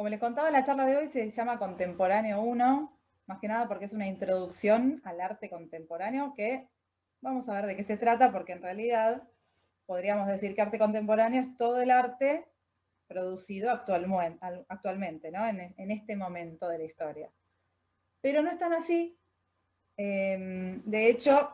Como les contaba, la charla de hoy se llama Contemporáneo 1, más que nada porque es una introducción al arte contemporáneo que vamos a ver de qué se trata, porque en realidad podríamos decir que arte contemporáneo es todo el arte producido actualmente, ¿no? En este momento de la historia. Pero no es tan así. De hecho,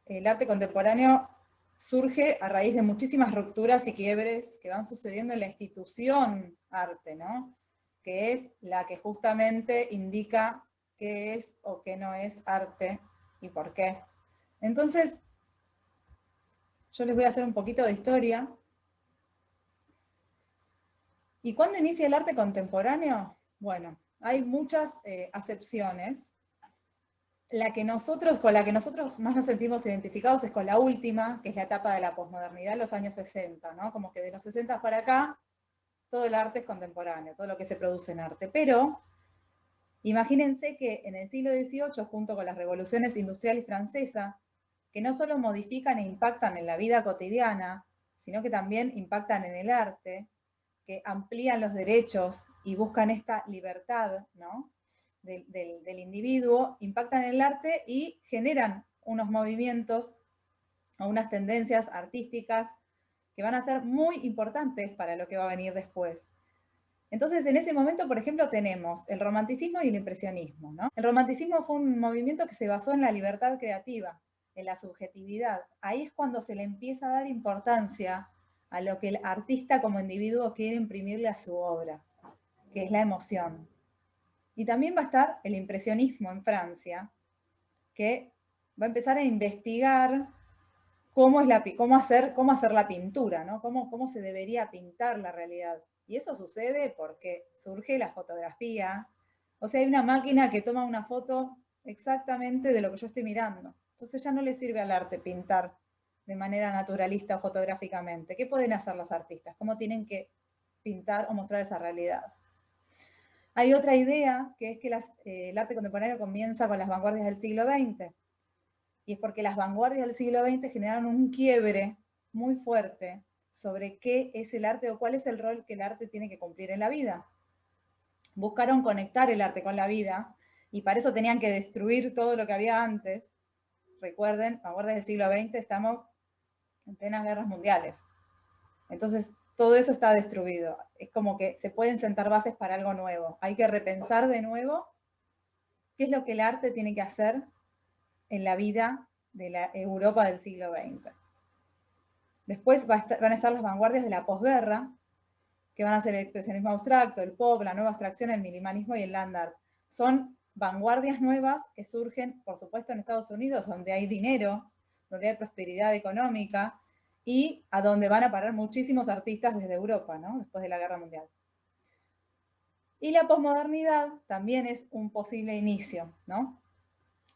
el arte contemporáneo surge a raíz de muchísimas rupturas y quiebres que van sucediendo en la institución arte, ¿no? Que es la que justamente indica qué es o qué no es arte y por qué. Entonces, yo les voy a hacer un poquito de historia. ¿Y cuándo inicia el arte contemporáneo? Bueno, hay muchas acepciones. Con la que nosotros más nos sentimos identificados es con la última, que es la etapa de la posmodernidad, los años 60, ¿no? Como que de los 60 para acá, todo el arte es contemporáneo, todo lo que se produce en arte. Pero imagínense que en el siglo XVIII, junto con las revoluciones industrial y francesa, que no solo modifican e impactan en la vida cotidiana, sino que también impactan en el arte, que amplían los derechos y buscan esta libertad, ¿no? del individuo, impactan en el arte y generan unos movimientos o unas tendencias artísticas que van a ser muy importantes para lo que va a venir después. Entonces, en ese momento, por ejemplo, tenemos el romanticismo y el impresionismo, ¿no? El romanticismo fue un movimiento que se basó en la libertad creativa, en la subjetividad. Ahí es cuando se le empieza a dar importancia a lo que el artista como individuo quiere imprimirle a su obra, que es la emoción. Y también va a estar el impresionismo en Francia, que va a empezar a investigar cómo hacer la pintura, ¿no? Cómo se debería pintar la realidad. Y eso sucede porque surge la fotografía. O sea, hay una máquina que toma una foto exactamente de lo que yo estoy mirando. Entonces ya no le sirve al arte pintar de manera naturalista o fotográficamente. ¿Qué pueden hacer los artistas? ¿Cómo tienen que pintar o mostrar esa realidad? Hay otra idea, que es que el arte contemporáneo comienza con las vanguardias del siglo XX. Y es porque las vanguardias del siglo XX generaron un quiebre muy fuerte sobre qué es el arte o cuál es el rol que el arte tiene que cumplir en la vida. Buscaron conectar el arte con la vida y para eso tenían que destruir todo lo que había antes. Recuerden, vanguardias del siglo XX, estamos en plenas guerras mundiales. Entonces, todo eso está destruido. Es como que se pueden sentar bases para algo nuevo. Hay que repensar de nuevo qué es lo que el arte tiene que hacer en la vida de la Europa del siglo XX. Después van a estar las vanguardias de la posguerra, que van a ser el expresionismo abstracto, el pop, la nueva abstracción, el minimalismo y el land art. Son vanguardias nuevas que surgen, por supuesto, en Estados Unidos, donde hay dinero, donde hay prosperidad económica, y a donde van a parar muchísimos artistas desde Europa, ¿no? Después de la Guerra Mundial. Y la posmodernidad también es un posible inicio, ¿no?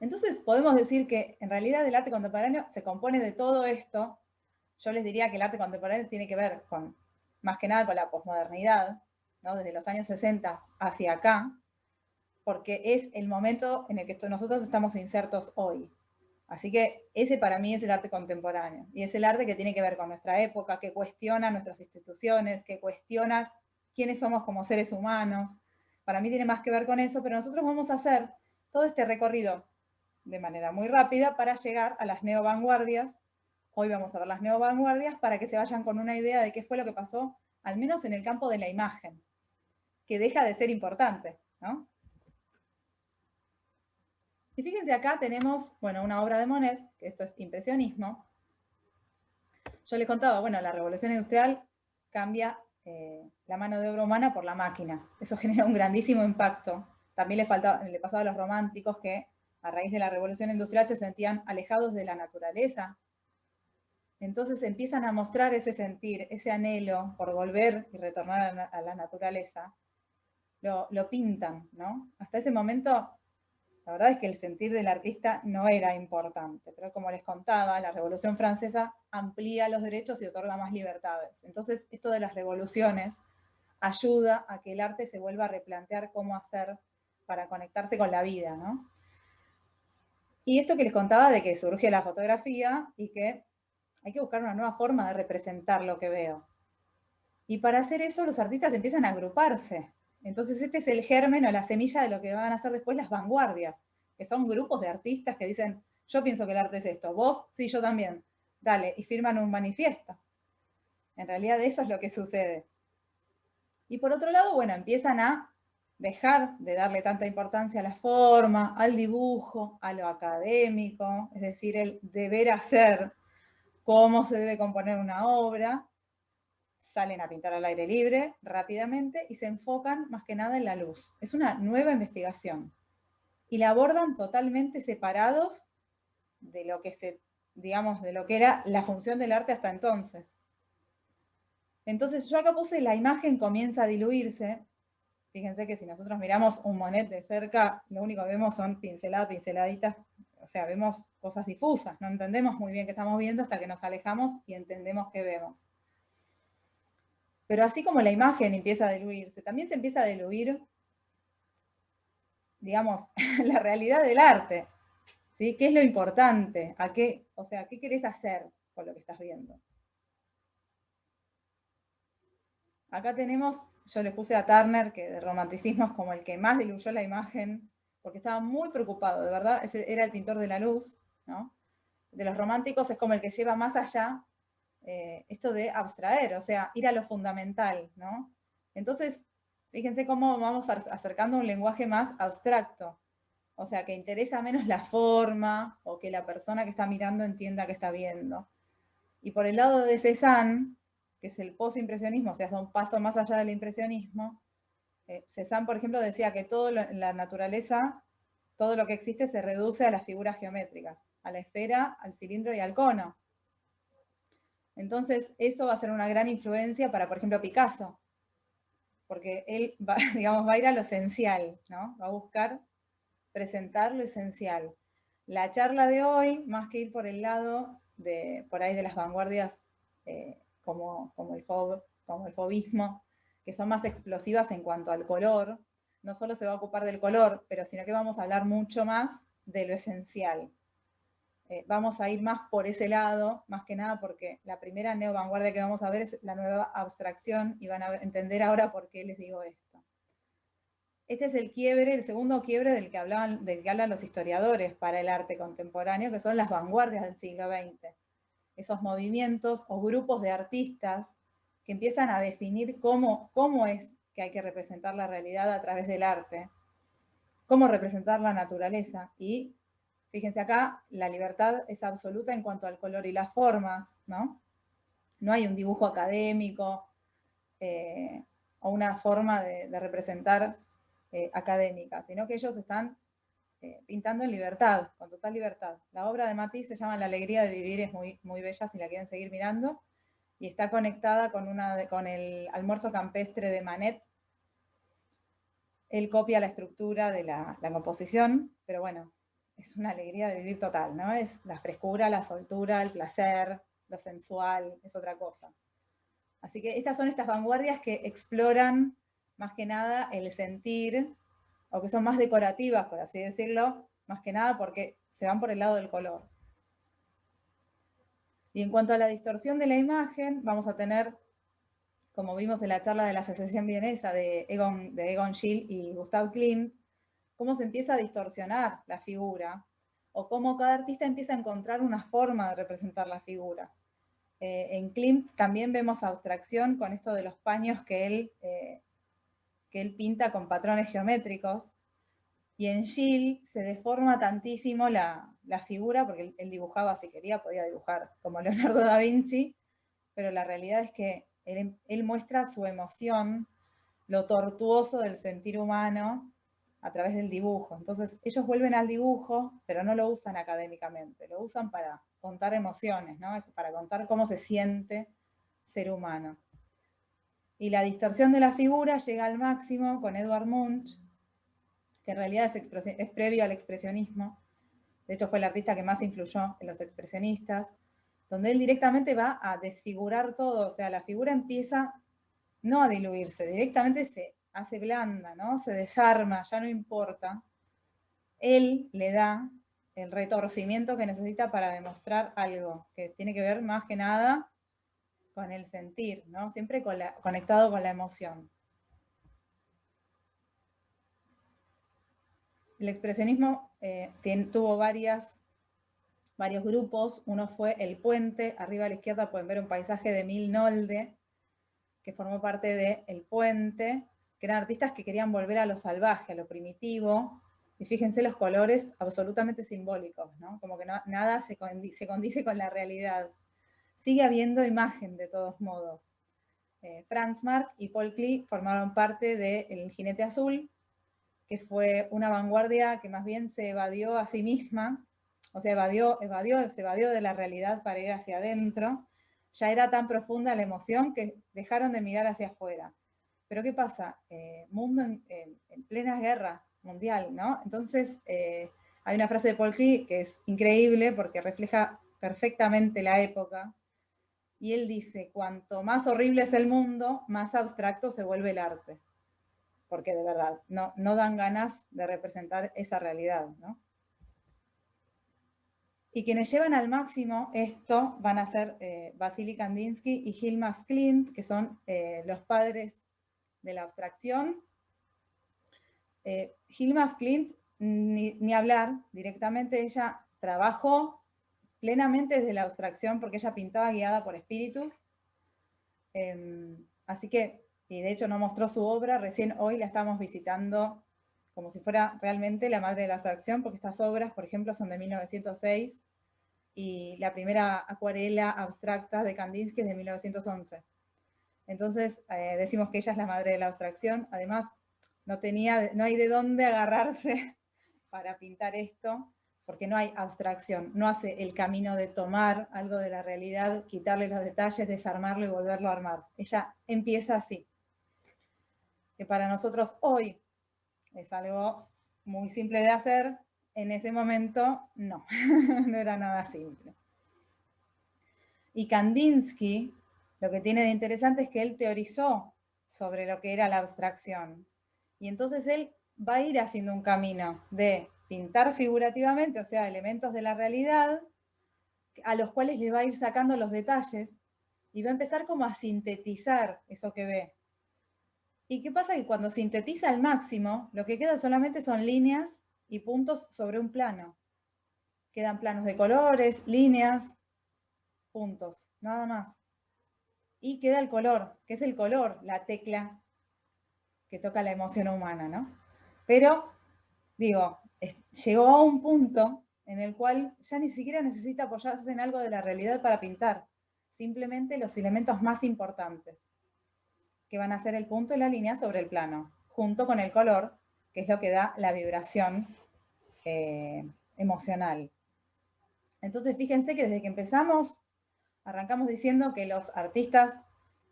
Entonces podemos decir que en realidad el arte contemporáneo se compone de todo esto. Yo les diría que el arte contemporáneo tiene que ver con, más que nada con la posmodernidad, ¿no? Desde los años 60 hacia acá, porque es el momento en el que nosotros estamos insertos hoy. Así que ese para mí es el arte contemporáneo. Y es el arte que tiene que ver con nuestra época, que cuestiona nuestras instituciones, que cuestiona quiénes somos como seres humanos. Para mí tiene más que ver con eso, pero nosotros vamos a hacer todo este recorrido de manera muy rápida para llegar a las neovanguardias. Hoy vamos a ver las neovanguardias para que se vayan con una idea de qué fue lo que pasó, al menos en el campo de la imagen, que deja de ser importante, ¿no? Y fíjense, acá tenemos, bueno, una obra de Monet, que esto es impresionismo. Yo les contaba, bueno, la revolución industrial cambia la mano de obra humana por la máquina. Eso genera un grandísimo impacto. También le pasaba a los románticos que a raíz de la revolución industrial se sentían alejados de la naturaleza. Entonces empiezan a mostrar ese sentir, ese anhelo por volver y retornar a la naturaleza. Lo pintan, ¿no? Hasta ese momento, la verdad es que el sentir del artista no era importante, pero como les contaba, la Revolución Francesa amplía los derechos y otorga más libertades. Entonces, esto de las revoluciones ayuda a que el arte se vuelva a replantear cómo hacer para conectarse con la vida, ¿no? Y esto que les contaba de que surge la fotografía y que hay que buscar una nueva forma de representar lo que veo. Y para hacer eso los artistas empiezan a agruparse. Entonces este es el germen o la semilla de lo que van a hacer después las vanguardias, que son grupos de artistas que dicen, yo pienso que el arte es esto, vos, sí, yo también, dale, y firman un manifiesto. En realidad eso es lo que sucede. Y por otro lado, bueno, empiezan a dejar de darle tanta importancia a la forma, al dibujo, a lo académico, es decir, el deber hacer, cómo se debe componer una obra, salen a pintar al aire libre rápidamente y se enfocan más que nada en la luz. Es una nueva investigación y la abordan totalmente separados de lo que digamos, de lo que era la función del arte hasta entonces. Entonces yo acá puse la imagen comienza a diluirse. Fíjense que si nosotros miramos un Monet de cerca, lo único que vemos son pinceladitas, o sea, vemos cosas difusas, no entendemos muy bien qué estamos viendo hasta que nos alejamos y entendemos qué vemos. Pero así como la imagen empieza a diluirse, también se empieza a diluir, digamos, la realidad del arte. ¿Sí? ¿Qué es lo importante? O sea, ¿qué querés hacer con lo que estás viendo? Acá tenemos, yo le puse a Turner, que de romanticismo es como el que más diluyó la imagen, porque estaba muy preocupado, de verdad, era el pintor de la luz, ¿no? De los románticos es como el que lleva más allá esto de abstraer, o sea, ir a lo fundamental, ¿no? Entonces, fíjense cómo vamos acercando un lenguaje más abstracto, o sea, que interesa menos la forma o que la persona que está mirando entienda que está viendo. Y por el lado de Cézanne, que es el postimpresionismo, o sea, es un paso más allá del impresionismo, Cézanne, por ejemplo, decía que todo en la naturaleza, todo lo que existe se reduce a las figuras geométricas, a la esfera, al cilindro y al cono. Entonces, eso va a ser una gran influencia para, por ejemplo, Picasso, porque él va, digamos, va a ir a lo esencial, ¿no? Va a buscar presentar lo esencial. La charla de hoy, más que ir por el lado de, por ahí de las vanguardias como el fauvismo, que son más explosivas en cuanto al color, no solo se va a ocupar del color, pero sino que vamos a hablar mucho más de lo esencial. Vamos a ir más por ese lado, más que nada porque la primera neovanguardia que vamos a ver es la nueva abstracción y van a entender ahora por qué les digo esto. Este es el quiebre, el segundo quiebre del que hablan los historiadores para el arte contemporáneo, que son las vanguardias del siglo XX. Esos movimientos o grupos de artistas que empiezan a definir cómo es que hay que representar la realidad a través del arte, cómo representar la naturaleza. Y fíjense acá, la libertad es absoluta en cuanto al color y las formas, ¿no? No hay un dibujo académico o una forma de representar académica, sino que ellos están pintando en libertad, con total libertad. La obra de Matisse se llama La alegría de vivir, es muy, muy bella si la quieren seguir mirando, y está conectada con el almuerzo campestre de Manet. Él copia la estructura de la composición, pero bueno, es una alegría de vivir total, ¿no? Es la frescura, la soltura, el placer, lo sensual, es otra cosa. Así que estas son estas vanguardias que exploran más que nada el sentir, o que son más decorativas, por así decirlo, más que nada porque se van por el lado del color. Y en cuanto a la distorsión de la imagen, vamos a tener, como vimos en la charla de la Asociación Vienesa de Egon Schiele y Gustav Klimt, cómo se empieza a distorsionar la figura, o cómo cada artista empieza a encontrar una forma de representar la figura. En Klimt también vemos abstracción con esto de los paños que él pinta con patrones geométricos, y en Schiele se deforma tantísimo la figura, porque él dibujaba, si quería, podía dibujar como Leonardo da Vinci, pero la realidad es que él muestra su emoción, lo tortuoso del sentir humano a través del dibujo. Entonces ellos vuelven al dibujo, pero no lo usan académicamente, lo usan para contar emociones, ¿no? Para contar cómo se siente ser humano. Y la distorsión de la figura llega al máximo con Edvard Munch, que en realidad es previo al expresionismo. De hecho, fue el artista que más influyó en los expresionistas, donde él directamente va a desfigurar todo, o sea, la figura empieza no a diluirse, directamente se hace blanda, ¿no? Se desarma, ya no importa. Él le da el retorcimiento que necesita para demostrar algo, que tiene que ver más que nada con el sentir, ¿no? Siempre conectado con la emoción. El expresionismo tuvo varios grupos. Uno fue El Puente. Arriba a la izquierda pueden ver un paisaje de Emil Nolde, que formó parte de El Puente, que eran artistas que querían volver a lo salvaje, a lo primitivo. Y fíjense los colores absolutamente simbólicos, ¿no? Como que nada se condice con la realidad. Sigue habiendo imagen de todos modos. Franz Marc y Paul Klee formaron parte de El Jinete Azul, que fue una vanguardia que más bien se evadió a sí misma, o sea, se evadió de la realidad para ir hacia adentro. Ya era tan profunda la emoción que dejaron de mirar hacia afuera. Pero ¿qué pasa? Mundo en plena guerra mundial, ¿no? Entonces, hay una frase de Paul Klee que es increíble porque refleja perfectamente la época, y él dice: cuanto más horrible es el mundo, más abstracto se vuelve el arte. Porque de verdad, no dan ganas de representar esa realidad, ¿no? Y quienes llevan al máximo esto van a ser Vasily Kandinsky y Hilma af Klint, que son los padres de la abstracción. Hilma af Klint, ni hablar, directamente ella trabajó plenamente desde la abstracción porque ella pintaba guiada por espíritus. Así que, y de hecho no mostró su obra, recién hoy la estamos visitando como si fuera realmente la madre de la abstracción, porque estas obras, por ejemplo, son de 1906 y la primera acuarela abstracta de Kandinsky es de 1911. Entonces, decimos que ella es la madre de la abstracción. Además, no hay de dónde agarrarse para pintar esto, porque no hay abstracción, no hace el camino de tomar algo de la realidad, quitarle los detalles, desarmarlo y volverlo a armar. Ella empieza así. Que para nosotros hoy es algo muy simple de hacer, en ese momento no, no era nada simple. Y Kandinsky, lo que tiene de interesante es que él teorizó sobre lo que era la abstracción. Y entonces él va a ir haciendo un camino de pintar figurativamente, o sea, elementos de la realidad, a los cuales le va a ir sacando los detalles y va a empezar como a sintetizar eso que ve. ¿Y qué pasa? Que cuando sintetiza al máximo, lo que queda solamente son líneas y puntos sobre un plano. Quedan planos de colores, líneas, puntos, nada más. Y queda el color, que es el color, la tecla que toca la emoción humana, ¿no? Pero, digo, llegó a un punto en el cual ya ni siquiera necesita apoyarse en algo de la realidad para pintar, simplemente los elementos más importantes, que van a ser el punto y la línea sobre el plano, junto con el color, que es lo que da la vibración emocional. Entonces, fíjense que desde que empezamos, arrancamos diciendo que los artistas,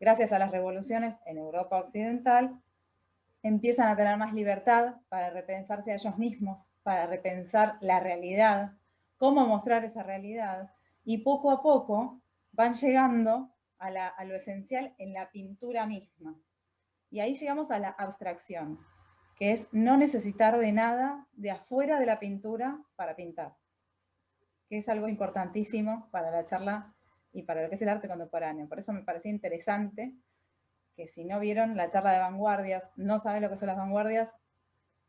gracias a las revoluciones en Europa Occidental, empiezan a tener más libertad para repensarse a ellos mismos, para repensar la realidad, cómo mostrar esa realidad, y poco a poco van llegando a lo esencial en la pintura misma. Y ahí llegamos a la abstracción, que es no necesitar de nada de afuera de la pintura para pintar, que es algo importantísimo para la charla y para lo que es el arte contemporáneo. Por eso me parecía interesante que si no vieron la charla de vanguardias, no saben lo que son las vanguardias,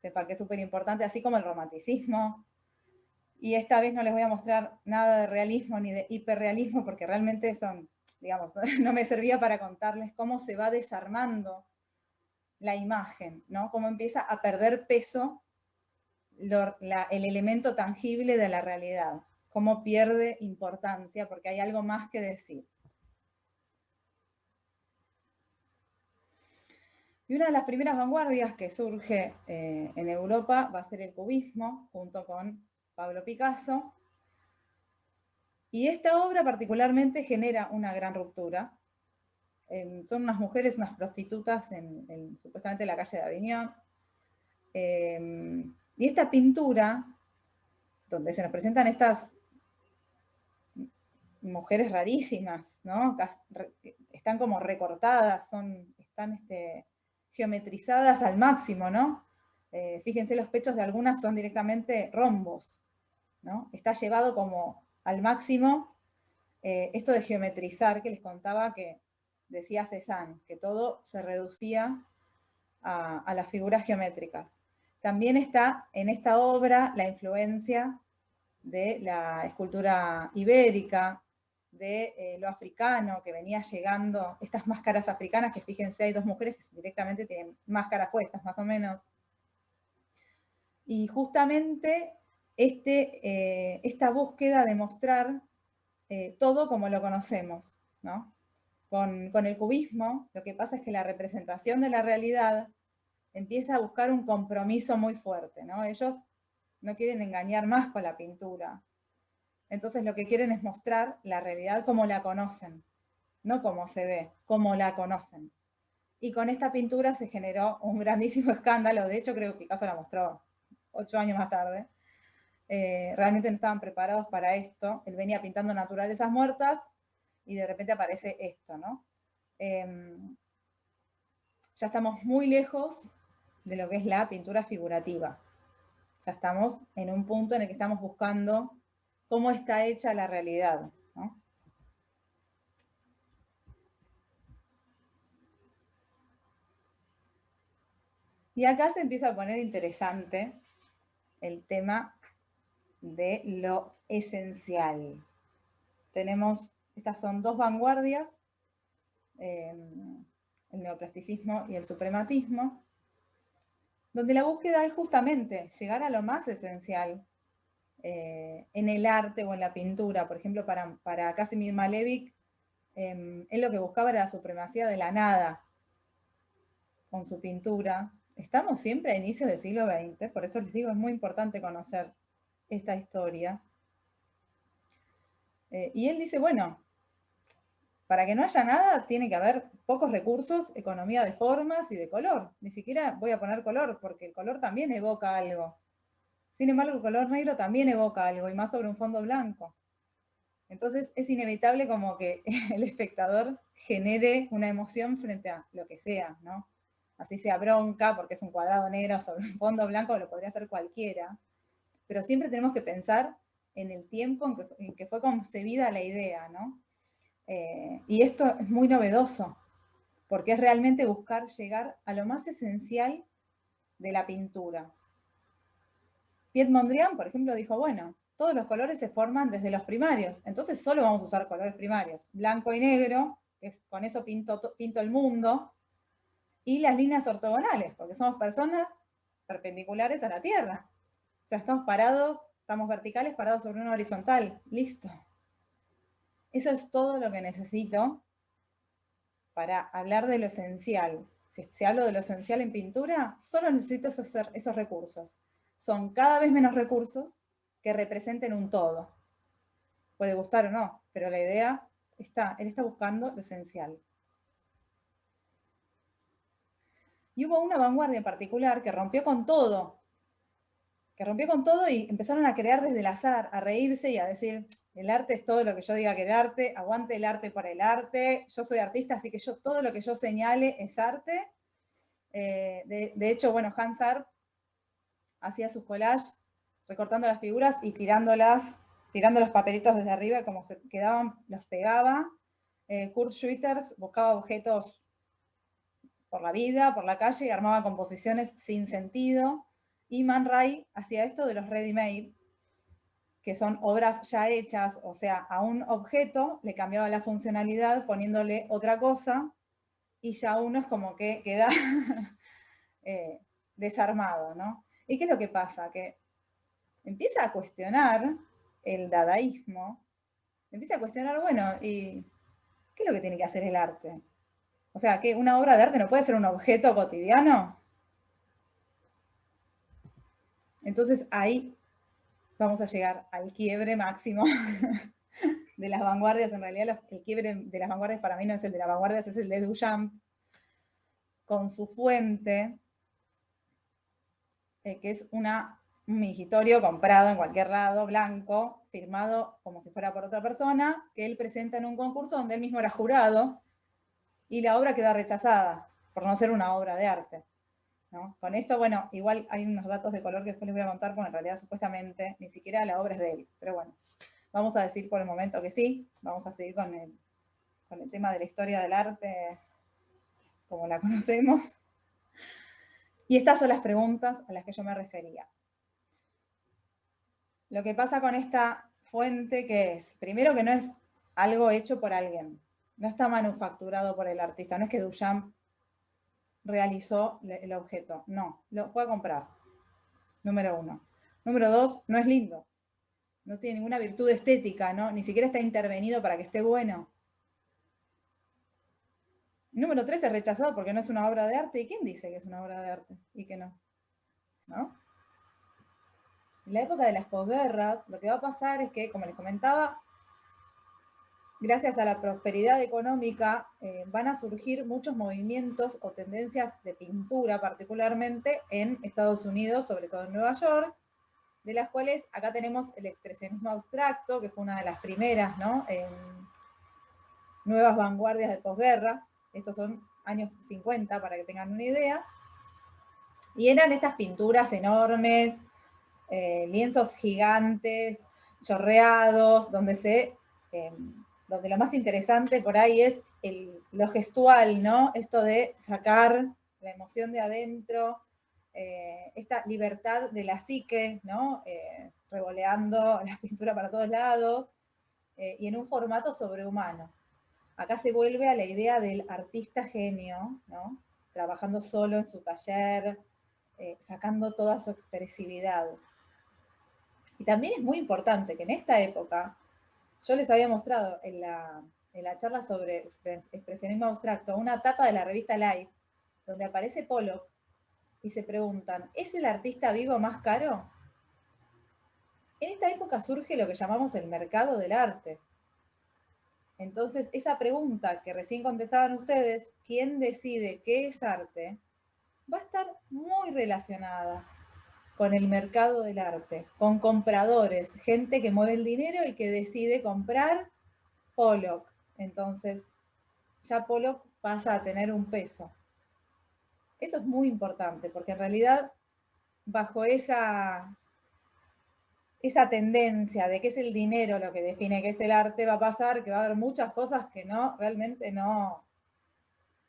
sepan que es súper importante, así como el romanticismo. Y esta vez no les voy a mostrar nada de realismo ni de hiperrealismo, porque realmente son, digamos, no me servía para contarles cómo se va desarmando la imagen, ¿no? Cómo empieza a perder peso el elemento tangible de la realidad, cómo pierde importancia, porque hay algo más que decir. Y una de las primeras vanguardias que surge en Europa va a ser el cubismo, junto con Pablo Picasso. Y esta obra particularmente genera una gran ruptura. Son unas mujeres, unas prostitutas en supuestamente la calle de Aviñón. Y esta pintura, donde se nos presentan estas mujeres rarísimas, ¿no? Están como recortadas, están geometrizadas al máximo, ¿no? Fíjense, los pechos de algunas son directamente rombos, ¿no? Está llevado como al máximo esto de geometrizar que les contaba que decía Cézanne, que todo se reducía a las figuras geométricas. También está en esta obra la influencia de la escultura ibérica, de lo africano que venía llegando, estas máscaras africanas, que fíjense, hay dos mujeres que directamente tienen máscaras puestas, más o menos. Y justamente esta búsqueda de mostrar todo como lo conocemos, ¿no? Con el cubismo, lo que pasa es que la representación de la realidad empieza a buscar un compromiso muy fuerte, ¿no? Ellos no quieren engañar más con la pintura. Entonces lo que quieren es mostrar la realidad como la conocen, no como se ve, como la conocen. Y con esta pintura se generó un grandísimo escándalo. De hecho, creo que Picasso la mostró 8 años más tarde. Realmente no estaban preparados para esto. Él venía pintando naturalezas muertas y de repente aparece esto, ¿no? Ya estamos muy lejos de lo que es la pintura figurativa. Ya estamos en un punto en el que estamos buscando cómo está hecha la realidad, ¿no? Y acá se empieza a poner interesante el tema de lo esencial. Tenemos, estas son dos vanguardias, el neoplasticismo y el suprematismo, donde la búsqueda es justamente llegar a lo más esencial en el arte o en la pintura. Por ejemplo, para Kazimir Malevich, él lo que buscaba era la supremacía de la nada con su pintura. Estamos siempre a inicios del siglo XX, por eso les digo, es muy importante conocer esta historia. Y él dice, bueno, para que no haya nada tiene que haber pocos recursos, economía de formas y de color. Ni siquiera voy a poner color, porque el color también evoca algo. Sin embargo, el color negro también evoca algo, y más sobre un fondo blanco. Entonces es inevitable como que el espectador genere una emoción frente a lo que sea, ¿no? Así sea bronca, porque es un cuadrado negro sobre un fondo blanco, lo podría hacer cualquiera. Pero siempre tenemos que pensar en el tiempo en que fue concebida la idea, ¿no? Y esto es muy novedoso, porque es realmente buscar llegar a lo más esencial de la pintura. Piet Mondrian, por ejemplo, dijo, bueno, todos los colores se forman desde los primarios, entonces solo vamos a usar colores primarios, blanco y negro, con eso pinto el mundo, y las líneas ortogonales, porque somos personas perpendiculares a la Tierra. O sea, estamos parados, estamos verticales parados sobre una horizontal, listo. Eso es todo lo que necesito para hablar de lo esencial. Si hablo de lo esencial en pintura, solo necesito esos recursos. Son cada vez menos recursos que representen un todo. Puede gustar o no, pero la idea está, él está buscando lo esencial. Y hubo una vanguardia en particular que rompió con todo y empezaron a crear desde el azar, a reírse y a decir, el arte es todo lo que yo diga que es arte, aguante el arte por el arte, yo soy artista, así que todo lo que yo señale es arte. De hecho, bueno, Hans Arp hacía sus collages recortando las figuras y tirando los papelitos desde arriba, como se quedaban, los pegaba. Kurt Schwitters buscaba objetos por la vida, por la calle, y armaba composiciones sin sentido. Y Man Ray hacía esto de los ready-made, que son obras ya hechas, o sea, a un objeto le cambiaba la funcionalidad poniéndole otra cosa, y ya uno es como que queda desarmado, ¿no? ¿Y qué es lo que pasa? Que empieza a cuestionar el dadaísmo, empieza a cuestionar, bueno, ¿y qué es lo que tiene que hacer el arte? O sea, ¿que una obra de arte no puede ser un objeto cotidiano? Entonces ahí vamos a llegar al quiebre máximo de las vanguardias. En realidad el quiebre de las vanguardias para mí no es el de las vanguardias, es el de Duchamp, con su fuente, que es un mingitorio comprado en cualquier lado, blanco, firmado como si fuera por otra persona, que él presenta en un concurso donde él mismo era jurado, y la obra queda rechazada por no ser una obra de arte, ¿no? Con esto, bueno, igual hay unos datos de color que después les voy a contar, porque en realidad supuestamente ni siquiera la obra es de él, pero bueno. Vamos a decir por el momento que sí, vamos a seguir con el tema de la historia del arte como la conocemos. Y estas son las preguntas a las que yo me refería. Lo que pasa con esta fuente, que es, primero que no es algo hecho por alguien, no está manufacturado por el artista, no es que Duchamp realizó el objeto, no, lo fue a comprar, número uno. Número dos, no es lindo, no tiene ninguna virtud estética, ¿no? Ni siquiera está intervenido para que esté bueno. Número tres, es rechazado porque no es una obra de arte. ¿Y quién dice que es una obra de arte y que no? ¿No? En la época de las posguerras, lo que va a pasar es que, como les comentaba, gracias a la prosperidad económica, van a surgir muchos movimientos o tendencias de pintura, particularmente en Estados Unidos, sobre todo en Nueva York, de las cuales acá tenemos el expresionismo abstracto, que fue una de las primeras, ¿no? Nuevas vanguardias de posguerra. Estos son años 50, para que tengan una idea. Y eran estas pinturas enormes, lienzos gigantes, chorreados, donde lo más interesante por ahí es lo gestual, ¿no? Esto de sacar la emoción de adentro, esta libertad de la psique, ¿no? Revoleando la pintura para todos lados, y en un formato sobrehumano. Acá se vuelve a la idea del artista genio, ¿no? Trabajando solo en su taller, sacando toda su expresividad. Y también es muy importante que en esta época, yo les había mostrado en la charla sobre expresionismo abstracto una tapa de la revista Life, donde aparece Pollock, y se preguntan, ¿es el artista vivo más caro? En esta época surge lo que llamamos el mercado del arte. Entonces, esa pregunta que recién contestaban ustedes, ¿quién decide qué es arte?, va a estar muy relacionada con el mercado del arte, con compradores, gente que mueve el dinero y que decide comprar Pollock. Entonces, ya Pollock pasa a tener un peso. Eso es muy importante, porque en realidad, bajo esa tendencia de que es el dinero lo que define qué es el arte, va a pasar que va a haber muchas cosas que realmente no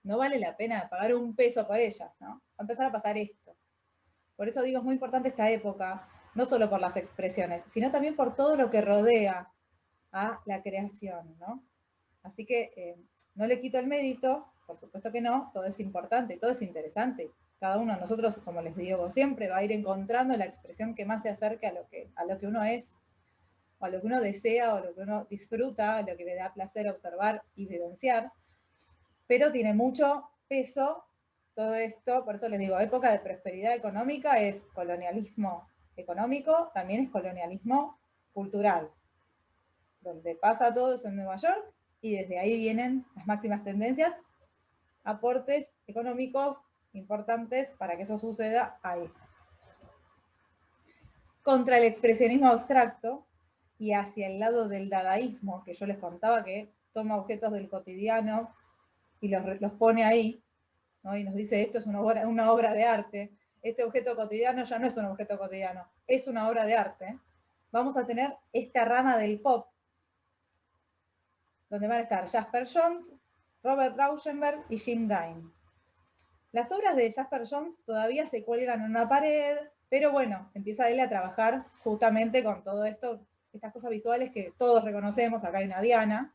vale la pena pagar un peso por ellas, ¿no? Va a empezar a pasar esto. Por eso digo, es muy importante esta época, no solo por las expresiones, sino también por todo lo que rodea a la creación, ¿no? Así que no le quito el mérito, por supuesto que no, todo es importante, todo es interesante. Cada uno de nosotros, como les digo siempre, va a ir encontrando la expresión que más se acerque a lo que uno es, o a lo que uno desea, o a lo que uno disfruta, a lo que le da placer observar y vivenciar. Pero tiene mucho peso todo esto, por eso les digo, época de prosperidad económica es colonialismo económico, también es colonialismo cultural, donde pasa todo eso en Nueva York y desde ahí vienen las máximas tendencias, aportes económicos importantes para que eso suceda ahí. Contra el expresionismo abstracto y hacia el lado del dadaísmo, que yo les contaba que toma objetos del cotidiano y los pone ahí, ¿no? Y nos dice, esto es una obra de arte, este objeto cotidiano ya no es un objeto cotidiano, es una obra de arte. Vamos a tener esta rama del pop, donde van a estar Jasper Johns, Robert Rauschenberg y Jim Dine. Las obras de Jasper Johns todavía se cuelgan en una pared, pero bueno, empieza él a trabajar justamente con todo esto, estas cosas visuales que todos reconocemos. Acá hay una Diana.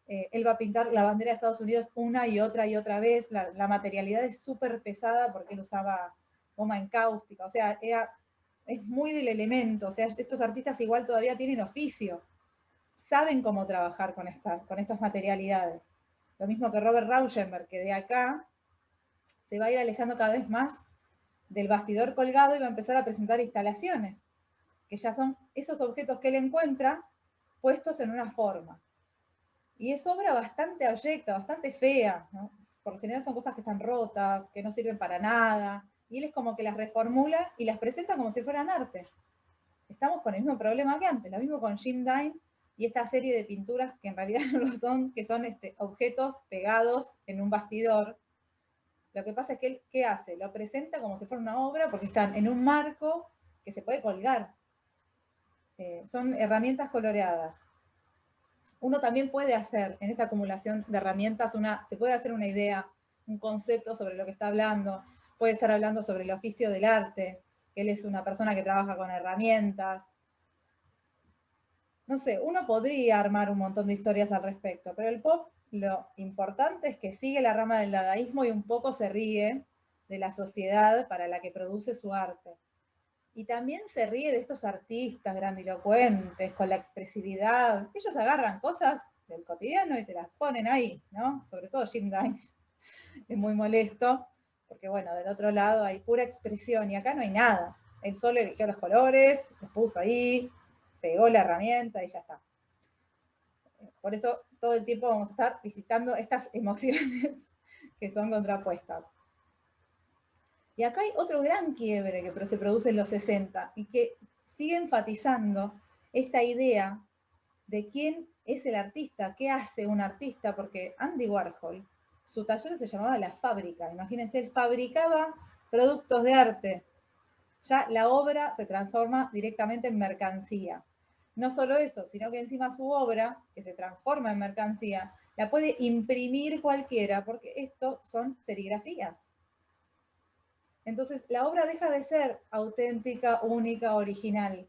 Él va a pintar la bandera de Estados Unidos una y otra vez. La materialidad es súper pesada porque él usaba goma encáustica, o sea, es muy del elemento. O sea, estos artistas igual todavía tienen oficio, saben cómo trabajar con estas materialidades. Lo mismo que Robert Rauschenberg, que de acá se va a ir alejando cada vez más del bastidor colgado y va a empezar a presentar instalaciones, que ya son esos objetos que él encuentra puestos en una forma. Y es obra bastante abyecta, bastante fea, ¿no? Por lo general son cosas que están rotas, que no sirven para nada, y él es como que las reformula y las presenta como si fueran arte. Estamos con el mismo problema que antes, lo mismo con Jim Dine y esta serie de pinturas que en realidad no lo son, que son objetos pegados en un bastidor. Lo que pasa es que él, ¿qué hace? Lo presenta como si fuera una obra porque están en un marco que se puede colgar. son herramientas coloreadas. Uno también puede hacer, en esta acumulación de herramientas, se puede hacer una idea, un concepto sobre lo que está hablando, puede estar hablando sobre el oficio del arte, que él es una persona que trabaja con herramientas. No sé, uno podría armar un montón de historias al respecto, pero el pop, lo importante es que sigue la rama del dadaísmo y un poco se ríe de la sociedad para la que produce su arte. Y también se ríe de estos artistas grandilocuentes, con la expresividad. Ellos agarran cosas del cotidiano y te las ponen ahí, ¿no? Sobre todo Jim Dine es muy molesto, porque bueno, del otro lado hay pura expresión y acá no hay nada. Él solo eligió los colores, los puso ahí, pegó la herramienta y ya está. Por eso todo el tiempo vamos a estar visitando estas emociones que son contrapuestas. Y acá hay otro gran quiebre que se produce en los 60 y que sigue enfatizando esta idea de quién es el artista, qué hace un artista, porque Andy Warhol, su taller se llamaba La Fábrica. Imagínense, él fabricaba productos de arte. Ya la obra se transforma directamente en mercancía. No solo eso, sino que encima su obra, que se transforma en mercancía, la puede imprimir cualquiera, porque esto son serigrafías. Entonces, la obra deja de ser auténtica, única, original.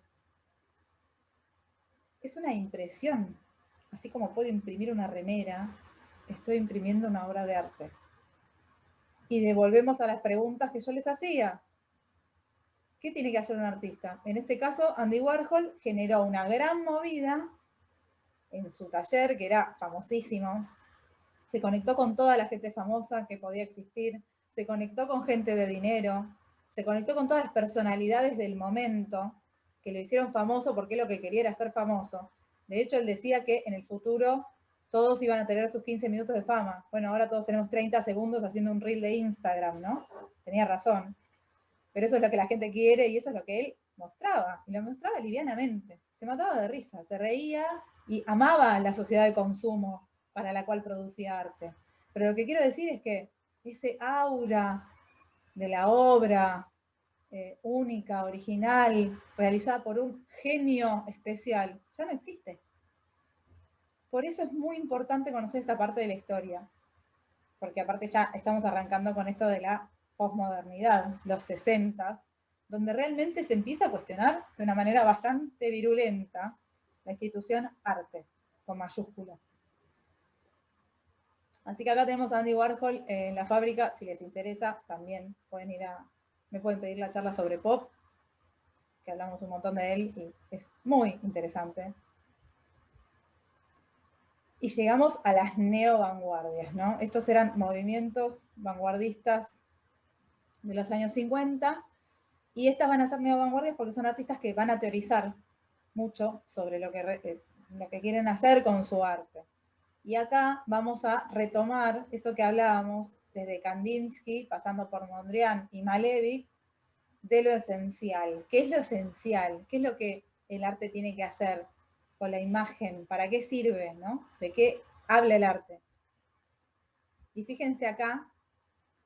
Es una impresión. Así como puedo imprimir una remera, estoy imprimiendo una obra de arte. Y devolvemos a las preguntas que yo les hacía. ¿Qué tiene que hacer un artista? En este caso, Andy Warhol generó una gran movida en su taller, que era famosísimo. Se conectó con toda la gente famosa que podía existir, se conectó con gente de dinero, se conectó con todas las personalidades del momento que lo hicieron famoso porque lo que quería era ser famoso. De hecho, él decía que en el futuro todos iban a tener sus 15 minutos de fama. Bueno, ahora todos tenemos 30 segundos haciendo un reel de Instagram, ¿no? Tenía razón. Pero eso es lo que la gente quiere y eso es lo que él mostraba. Y lo mostraba livianamente. Se mataba de risa, se reía y amaba la sociedad de consumo para la cual producía arte. Pero lo que quiero decir es que ese aura de la obra única, original, realizada por un genio especial, ya no existe. Por eso es muy importante conocer esta parte de la historia, porque aparte ya estamos arrancando con esto de la posmodernidad, los 60, donde realmente se empieza a cuestionar de una manera bastante virulenta la institución arte, con mayúscula. Así que acá tenemos a Andy Warhol en La Fábrica. Si les interesa, también me pueden pedir la charla sobre pop, que hablamos un montón de él y es muy interesante. Y llegamos a las neovanguardias, ¿no? Estos eran movimientos vanguardistas de los años 50, y estas van a ser neovanguardias porque son artistas que van a teorizar mucho sobre lo que quieren hacer con su arte. Y acá vamos a retomar eso que hablábamos desde Kandinsky, pasando por Mondrian y Malevich, de lo esencial. ¿Qué es lo esencial? ¿Qué es lo que el arte tiene que hacer con la imagen? ¿Para qué sirve? ¿No? ¿De qué habla el arte? Y fíjense acá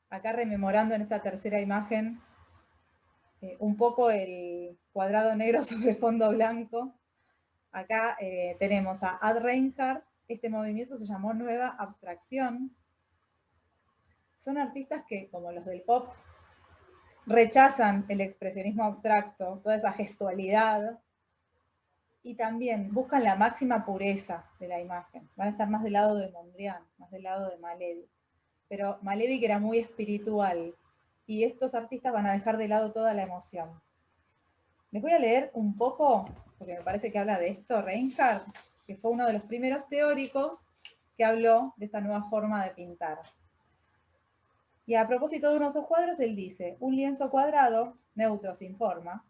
rememorando en esta tercera imagen, un poco el cuadrado negro sobre fondo blanco. Acá tenemos a Ad Reinhardt. Este movimiento se llamó Nueva Abstracción. Son artistas que, como los del pop, rechazan el expresionismo abstracto, toda esa gestualidad, y también buscan la máxima pureza de la imagen. Van a estar más del lado de Mondrian, más del lado de Malevich. Pero Malevich era muy espiritual, y estos artistas van a dejar de lado toda la emoción. Les voy a leer un poco, porque me parece que habla de esto, Reinhardt, que fue uno de los primeros teóricos que habló de esta nueva forma de pintar. Y a propósito de uno de esos cuadros, él dice: un lienzo cuadrado, neutro, sin forma,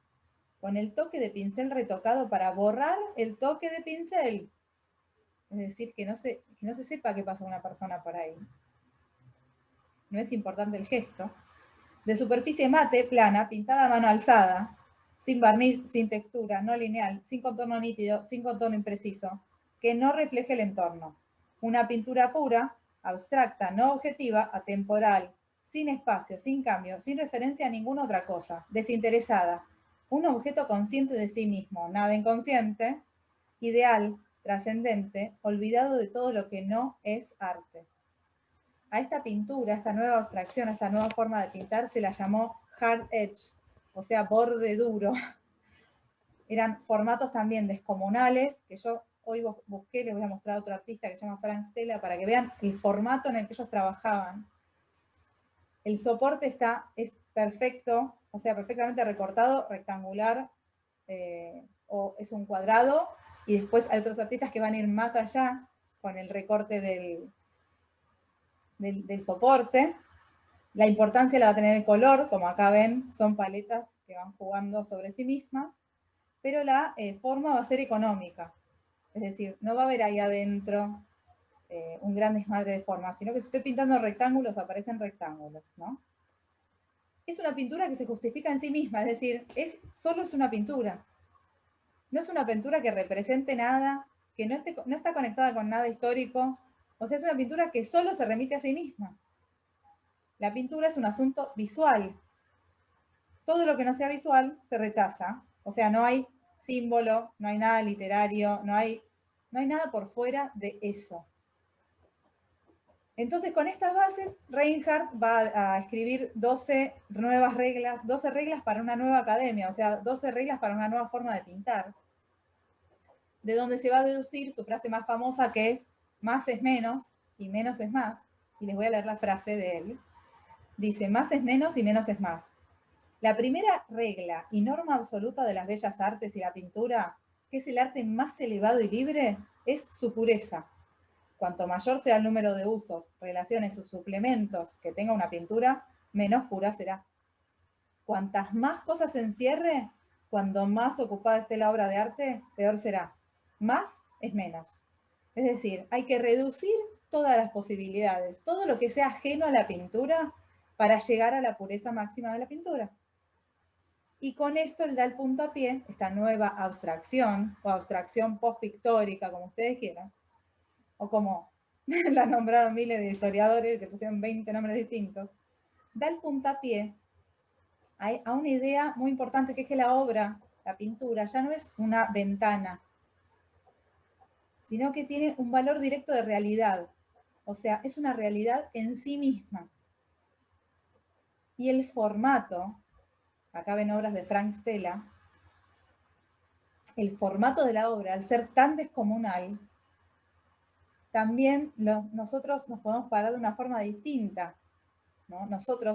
con el toque de pincel retocado para borrar el toque de pincel. Es decir, que no se sepa qué pasa una persona por ahí. No es importante el gesto. De superficie mate, plana, pintada a mano alzada, sin barniz, sin textura, no lineal, sin contorno nítido, sin contorno impreciso, que no refleje el entorno. Una pintura pura, abstracta, no objetiva, atemporal, sin espacio, sin cambio, sin referencia a ninguna otra cosa, desinteresada, un objeto consciente de sí mismo, nada inconsciente, ideal, trascendente, olvidado de todo lo que no es arte. A esta pintura, a esta nueva abstracción, a esta nueva forma de pintar se la llamó hard edge, o sea, borde duro. Eran formatos también descomunales, que yo hoy busqué, les voy a mostrar a otro artista que se llama Frank Stella, para que vean el formato en el que ellos trabajaban. El soporte es perfecto, o sea, perfectamente recortado, rectangular, o es un cuadrado, y después hay otros artistas que van a ir más allá con el recorte del soporte. La importancia la va a tener el color, como acá ven, son paletas que van jugando sobre sí mismas, pero la forma va a ser económica. Es decir, no va a haber ahí adentro un gran desmadre de formas, sino que si estoy pintando rectángulos, aparecen rectángulos, ¿no? Es una pintura que se justifica en sí misma, es decir, solo es una pintura. No es una pintura que represente nada, que no está conectada con nada histórico. O sea, es una pintura que solo se remite a sí misma. La pintura es un asunto visual. Todo lo que no sea visual se rechaza. O sea, no hay símbolo, no hay nada literario, no hay nada por fuera de eso. Entonces, con estas bases, Reinhardt va a escribir 12 nuevas reglas, 12 reglas para una nueva academia, o sea, 12 reglas para una nueva forma de pintar, de donde se va a deducir su frase más famosa, que es más es menos y menos es más. Y les voy a leer la frase de él. Dice, más es menos y menos es más. La primera regla y norma absoluta de las bellas artes y la pintura, que es el arte más elevado y libre, es su pureza. Cuanto mayor sea el número de usos, relaciones o suplementos que tenga una pintura, menos pura será. Cuantas más cosas encierre, cuando más ocupada esté la obra de arte, peor será. Más es menos. Es decir, hay que reducir todas las posibilidades, todo lo que sea ajeno a la pintura para llegar a la pureza máxima de la pintura. Y con esto él da el puntapié, esta nueva abstracción, o abstracción post-pictórica, como ustedes quieran, o como la nombraron miles de historiadores, le pusieron 20 nombres distintos, da el puntapié a una idea muy importante, que es que la obra, la pintura, ya no es una ventana, sino que tiene un valor directo de realidad. O sea, es una realidad en sí misma. Y el formato, acá ven obras de Frank Stella, el formato de la obra, al ser tan descomunal, también nosotros nos podemos parar de una forma distinta, ¿no?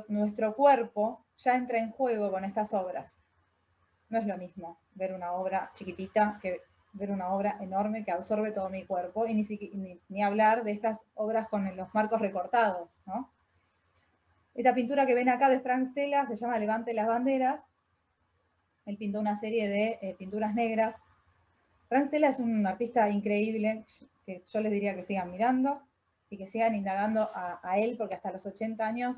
Nuestro cuerpo ya entra en juego con estas obras. No es lo mismo ver una obra chiquitita que ver una obra enorme que absorbe todo mi cuerpo, y ni hablar de estas obras con los marcos recortados, ¿no? Esta pintura que ven acá de Frank Stella se llama Levante las banderas. Él pintó una serie de pinturas negras. Frank Stella es un artista increíble, que yo les diría que sigan mirando y que sigan indagando a él, porque hasta los 80 años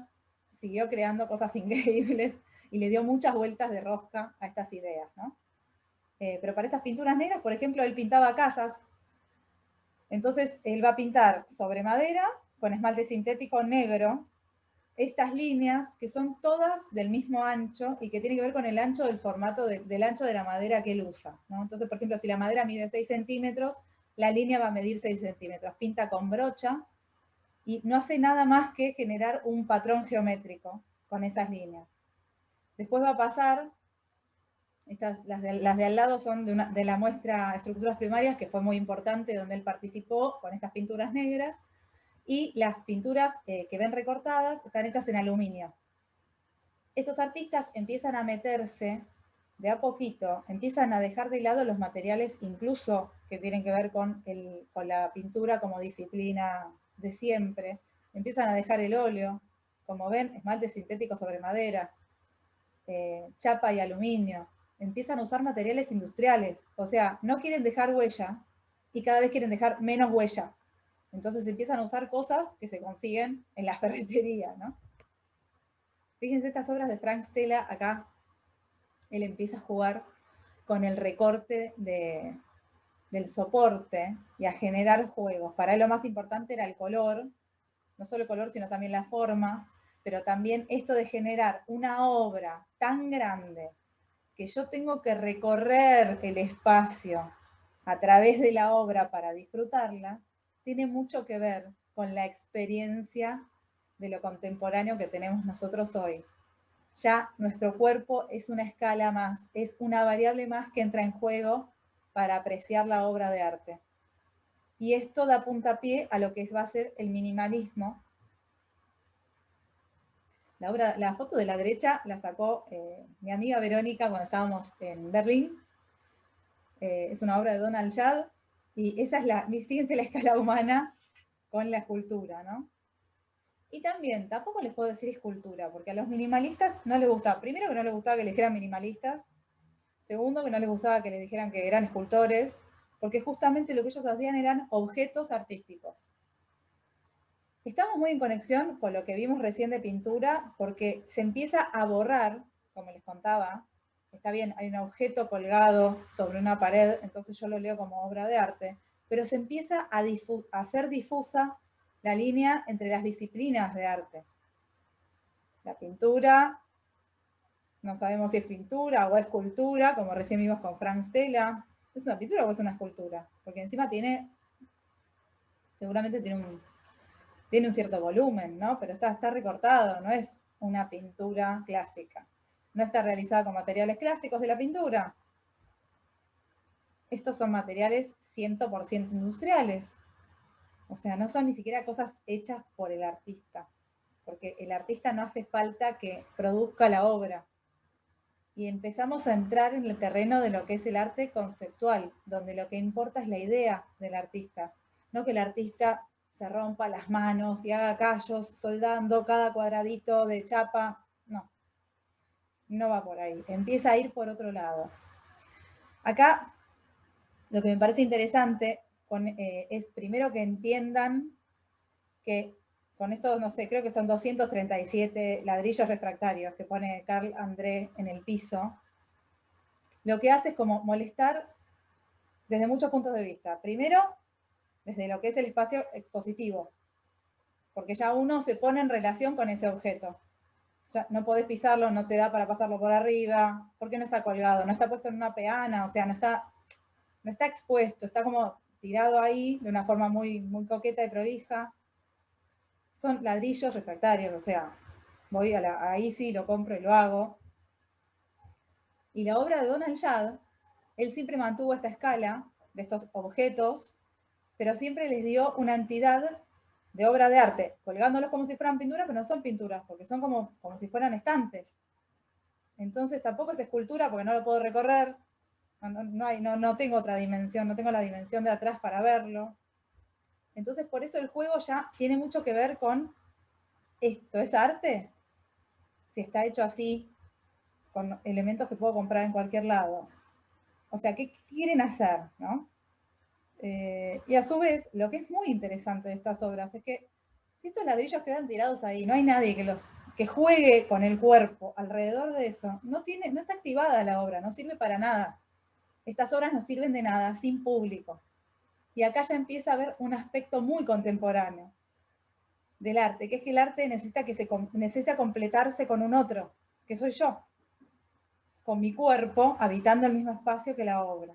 siguió creando cosas increíbles y le dio muchas vueltas de rosca a estas ideas, ¿no? Pero para estas pinturas negras, por ejemplo, él pintaba casas. Entonces, él va a pintar sobre madera, con esmalte sintético negro, estas líneas que son todas del mismo ancho y que tienen que ver con el ancho del formato, del ancho de la madera que él usa, ¿no? Entonces, por ejemplo, si la madera mide 6 centímetros, la línea va a medir 6 centímetros. Pinta con brocha y no hace nada más que generar un patrón geométrico con esas líneas. Después va a pasar, las de al lado son de la muestra Estructuras Primarias, que fue muy importante, donde él participó con estas pinturas negras, y las pinturas que ven recortadas están hechas en aluminio. Estos artistas empiezan a meterse de a poquito, empiezan a dejar de lado los materiales incluso que tienen que ver con la pintura como disciplina de siempre, empiezan a dejar el óleo, como ven, esmalte sintético sobre madera, chapa y aluminio, empiezan a usar materiales industriales, o sea, no quieren dejar huella y cada vez quieren dejar menos huella. Entonces empiezan a usar cosas que se consiguen en la ferretería, ¿no? Fíjense estas obras de Frank Stella acá. Él empieza a jugar con el recorte del soporte y a generar juegos. Para él lo más importante era el color, no solo el color, sino también la forma, pero también esto de generar una obra tan grande, que yo tengo que recorrer el espacio a través de la obra para disfrutarla, tiene mucho que ver con la experiencia de lo contemporáneo que tenemos nosotros hoy. Ya nuestro cuerpo es una escala más, es una variable más que entra en juego para apreciar la obra de arte. Y esto da puntapié a lo que va a ser el minimalismo. La foto de la derecha la sacó mi amiga Verónica cuando estábamos en Berlín. Es una obra de Donald Judd, y esa es fíjense la escala humana con la escultura, ¿no? Y también, tampoco les puedo decir escultura, porque a los minimalistas no les gustaba. Primero, que no les gustaba que les dijeran minimalistas. Segundo, que no les gustaba que les dijeran que eran escultores, porque justamente lo que ellos hacían eran objetos artísticos. Estamos muy en conexión con lo que vimos recién de pintura, porque se empieza a borrar, como les contaba. Está bien, hay un objeto colgado sobre una pared, entonces yo lo leo como obra de arte, pero se empieza a hacer difusa la línea entre las disciplinas de arte. La pintura, no sabemos si es pintura o escultura, como recién vimos con Frank Stella. ¿Es una pintura o es una escultura? Porque encima seguramente tiene un cierto volumen, ¿no? Pero está recortado, no es una pintura clásica. No está realizada con materiales clásicos de la pintura. Estos son materiales 100% industriales. O sea, no son ni siquiera cosas hechas por el artista, porque el artista no hace falta que produzca la obra. Y empezamos a entrar en el terreno de lo que es el arte conceptual, donde lo que importa es la idea del artista, no que el artista se rompa las manos y haga callos soldando cada cuadradito de chapa. No, no va por ahí, empieza a ir por otro lado. Acá lo que me parece interesante es primero que entiendan que con estos, no sé, creo que son 237 ladrillos refractarios que pone Carl André en el piso, lo que hace es como molestar desde muchos puntos de vista. Primero, desde lo que es el espacio expositivo, porque ya uno se pone en relación con ese objeto. Ya no podés pisarlo, no te da para pasarlo por arriba, porque no está colgado, no está puesto en una peana, o sea, no está expuesto, está como tirado ahí de una forma muy, muy coqueta y prolija. Son ladrillos refractarios, o sea, ahí sí lo compro y lo hago. Y la obra de Donald Judd, él siempre mantuvo esta escala de estos objetos, pero siempre les dio una entidad de obra de arte, colgándolos como si fueran pinturas, pero no son pinturas, porque son como si fueran estantes. Entonces tampoco es escultura porque no lo puedo recorrer, no tengo otra dimensión, no tengo la dimensión de atrás para verlo. Entonces por eso el juego ya tiene mucho que ver con esto, ¿es arte? Si está hecho así, con elementos que puedo comprar en cualquier lado. O sea, ¿qué quieren hacer? ¿No? Y a su vez, lo que es muy interesante de estas obras es que si estos ladrillos quedan tirados ahí, no hay nadie que juegue con el cuerpo alrededor de eso, no está activada la obra, no sirve para nada. Estas obras no sirven de nada sin público. Y acá ya empieza a haber un aspecto muy contemporáneo del arte, que es que el arte necesita completarse con un otro, que soy yo, con mi cuerpo habitando el mismo espacio que la obra.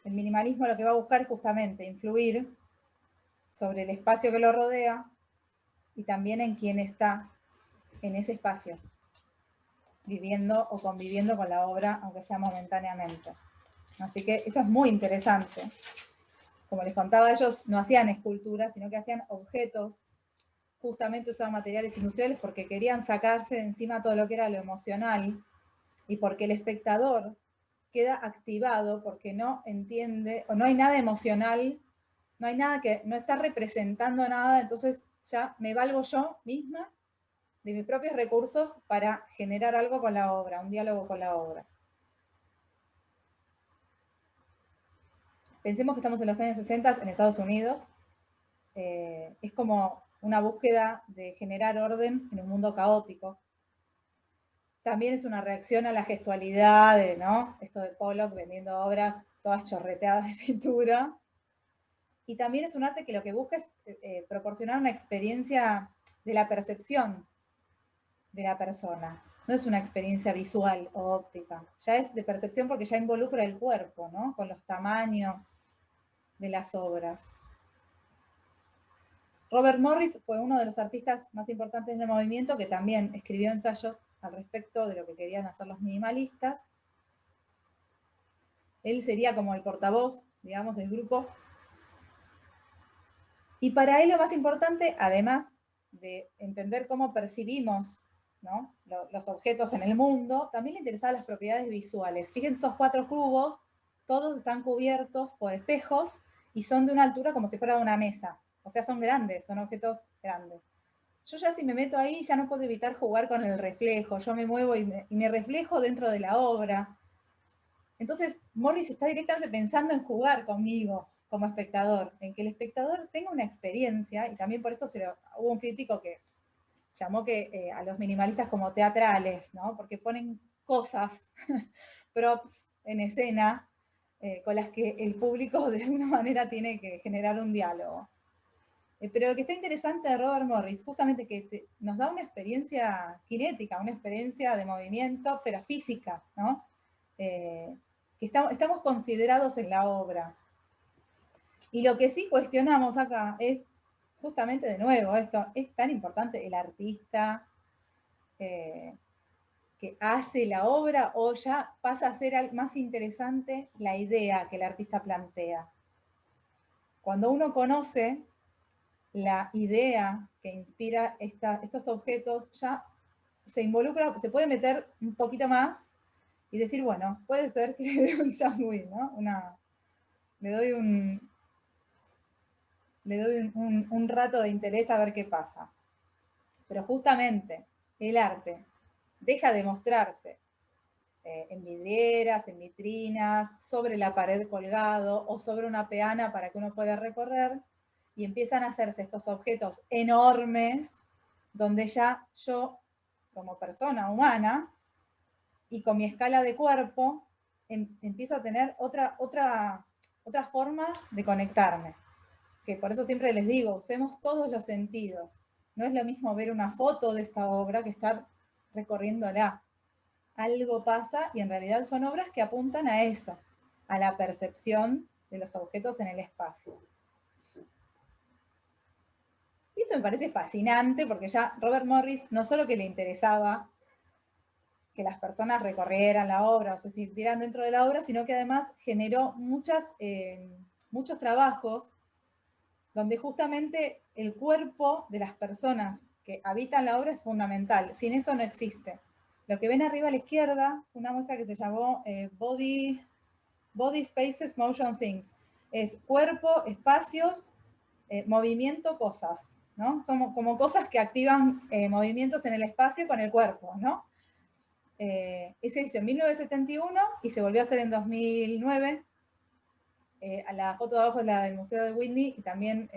El minimalismo lo que va a buscar es justamente influir sobre el espacio que lo rodea y también en quien está en ese espacio, viviendo o conviviendo con la obra, aunque sea momentáneamente. Así que eso es muy interesante. Como les contaba, ellos no hacían esculturas, sino que hacían objetos, justamente usaban materiales industriales porque querían sacarse de encima todo lo que era lo emocional y porque el espectador queda activado porque no entiende, o no hay nada emocional, no hay nada que, no está representando nada, entonces ya me valgo yo misma de mis propios recursos para generar algo con la obra, un diálogo con la obra. Pensemos que estamos en los años 60 en Estados Unidos. Es como una búsqueda de generar orden en un mundo caótico. También es una reacción a la gestualidad, ¿no? Esto de Pollock vendiendo obras todas chorreteadas de pintura. Y también es un arte que lo que busca es proporcionar una experiencia de la percepción de la persona. no es una experiencia visual o óptica, ya es de percepción porque ya involucra el cuerpo, ¿no? Con los tamaños de las obras. Robert Morris fue uno de los artistas más importantes del movimiento que también escribió ensayos al respecto de lo que querían hacer los minimalistas. Él sería como el portavoz, digamos, del grupo. Y para él lo más importante, además de entender cómo percibimos, ¿no?, los objetos en el mundo, también le interesaban las propiedades visuales. Fíjense, esos 4 cubos, todos están cubiertos por espejos y son de una altura como si fuera una mesa. O sea, son grandes, son objetos grandes. Yo ya si me meto ahí ya no puedo evitar jugar con el reflejo, yo me muevo y me reflejo dentro de la obra. Entonces, Morris está directamente pensando en jugar conmigo como espectador, en que el espectador tenga una experiencia, y también por esto hubo un crítico que llamó a los minimalistas como teatrales, ¿no? Porque ponen cosas, props en escena, con las que el público de alguna manera tiene que generar un diálogo. Pero lo que está interesante de Robert Morris, justamente que nos da una experiencia cinética, una experiencia de movimiento, pero física, ¿no? Que estamos considerados en la obra. Y lo que sí cuestionamos acá es, justamente de nuevo, esto, ¿es tan importante el artista que hace la obra o ya pasa a ser más interesante la idea que el artista plantea? Cuando uno conoce la idea que inspira estos objetos, ya se involucra, se puede meter un poquito más y decir, bueno, puede ser que le dé un changüí, ¿no? Le doy un rato de interés a ver qué pasa. Pero justamente el arte deja de mostrarse en vidrieras, en vitrinas, sobre la pared colgado o sobre una peana para que uno pueda recorrer, y empiezan a hacerse estos objetos enormes donde ya yo, como persona humana, y con mi escala de cuerpo, empiezo a tener otra forma de conectarme. Que por eso siempre les digo, usemos todos los sentidos. No es lo mismo ver una foto de esta obra que estar recorriéndola. Algo pasa y en realidad son obras que apuntan a eso, a la percepción de los objetos en el espacio. Y esto me parece fascinante porque ya Robert Morris no solo que le interesaba que las personas recorrieran la obra o se sintieran dentro de la obra, sino que además generó muchos trabajos donde justamente el cuerpo de las personas que habitan la obra es fundamental. Sin eso no existe. Lo que ven arriba a la izquierda, una muestra que se llamó Body Spaces, Motion Things. Es cuerpo, espacios, movimiento, cosas, ¿no? Son como cosas que activan movimientos en el espacio con el cuerpo, ¿no? Ese hizo en 1971 y se volvió a hacer en 2009. A la foto de abajo es la del Museo de Whitney y también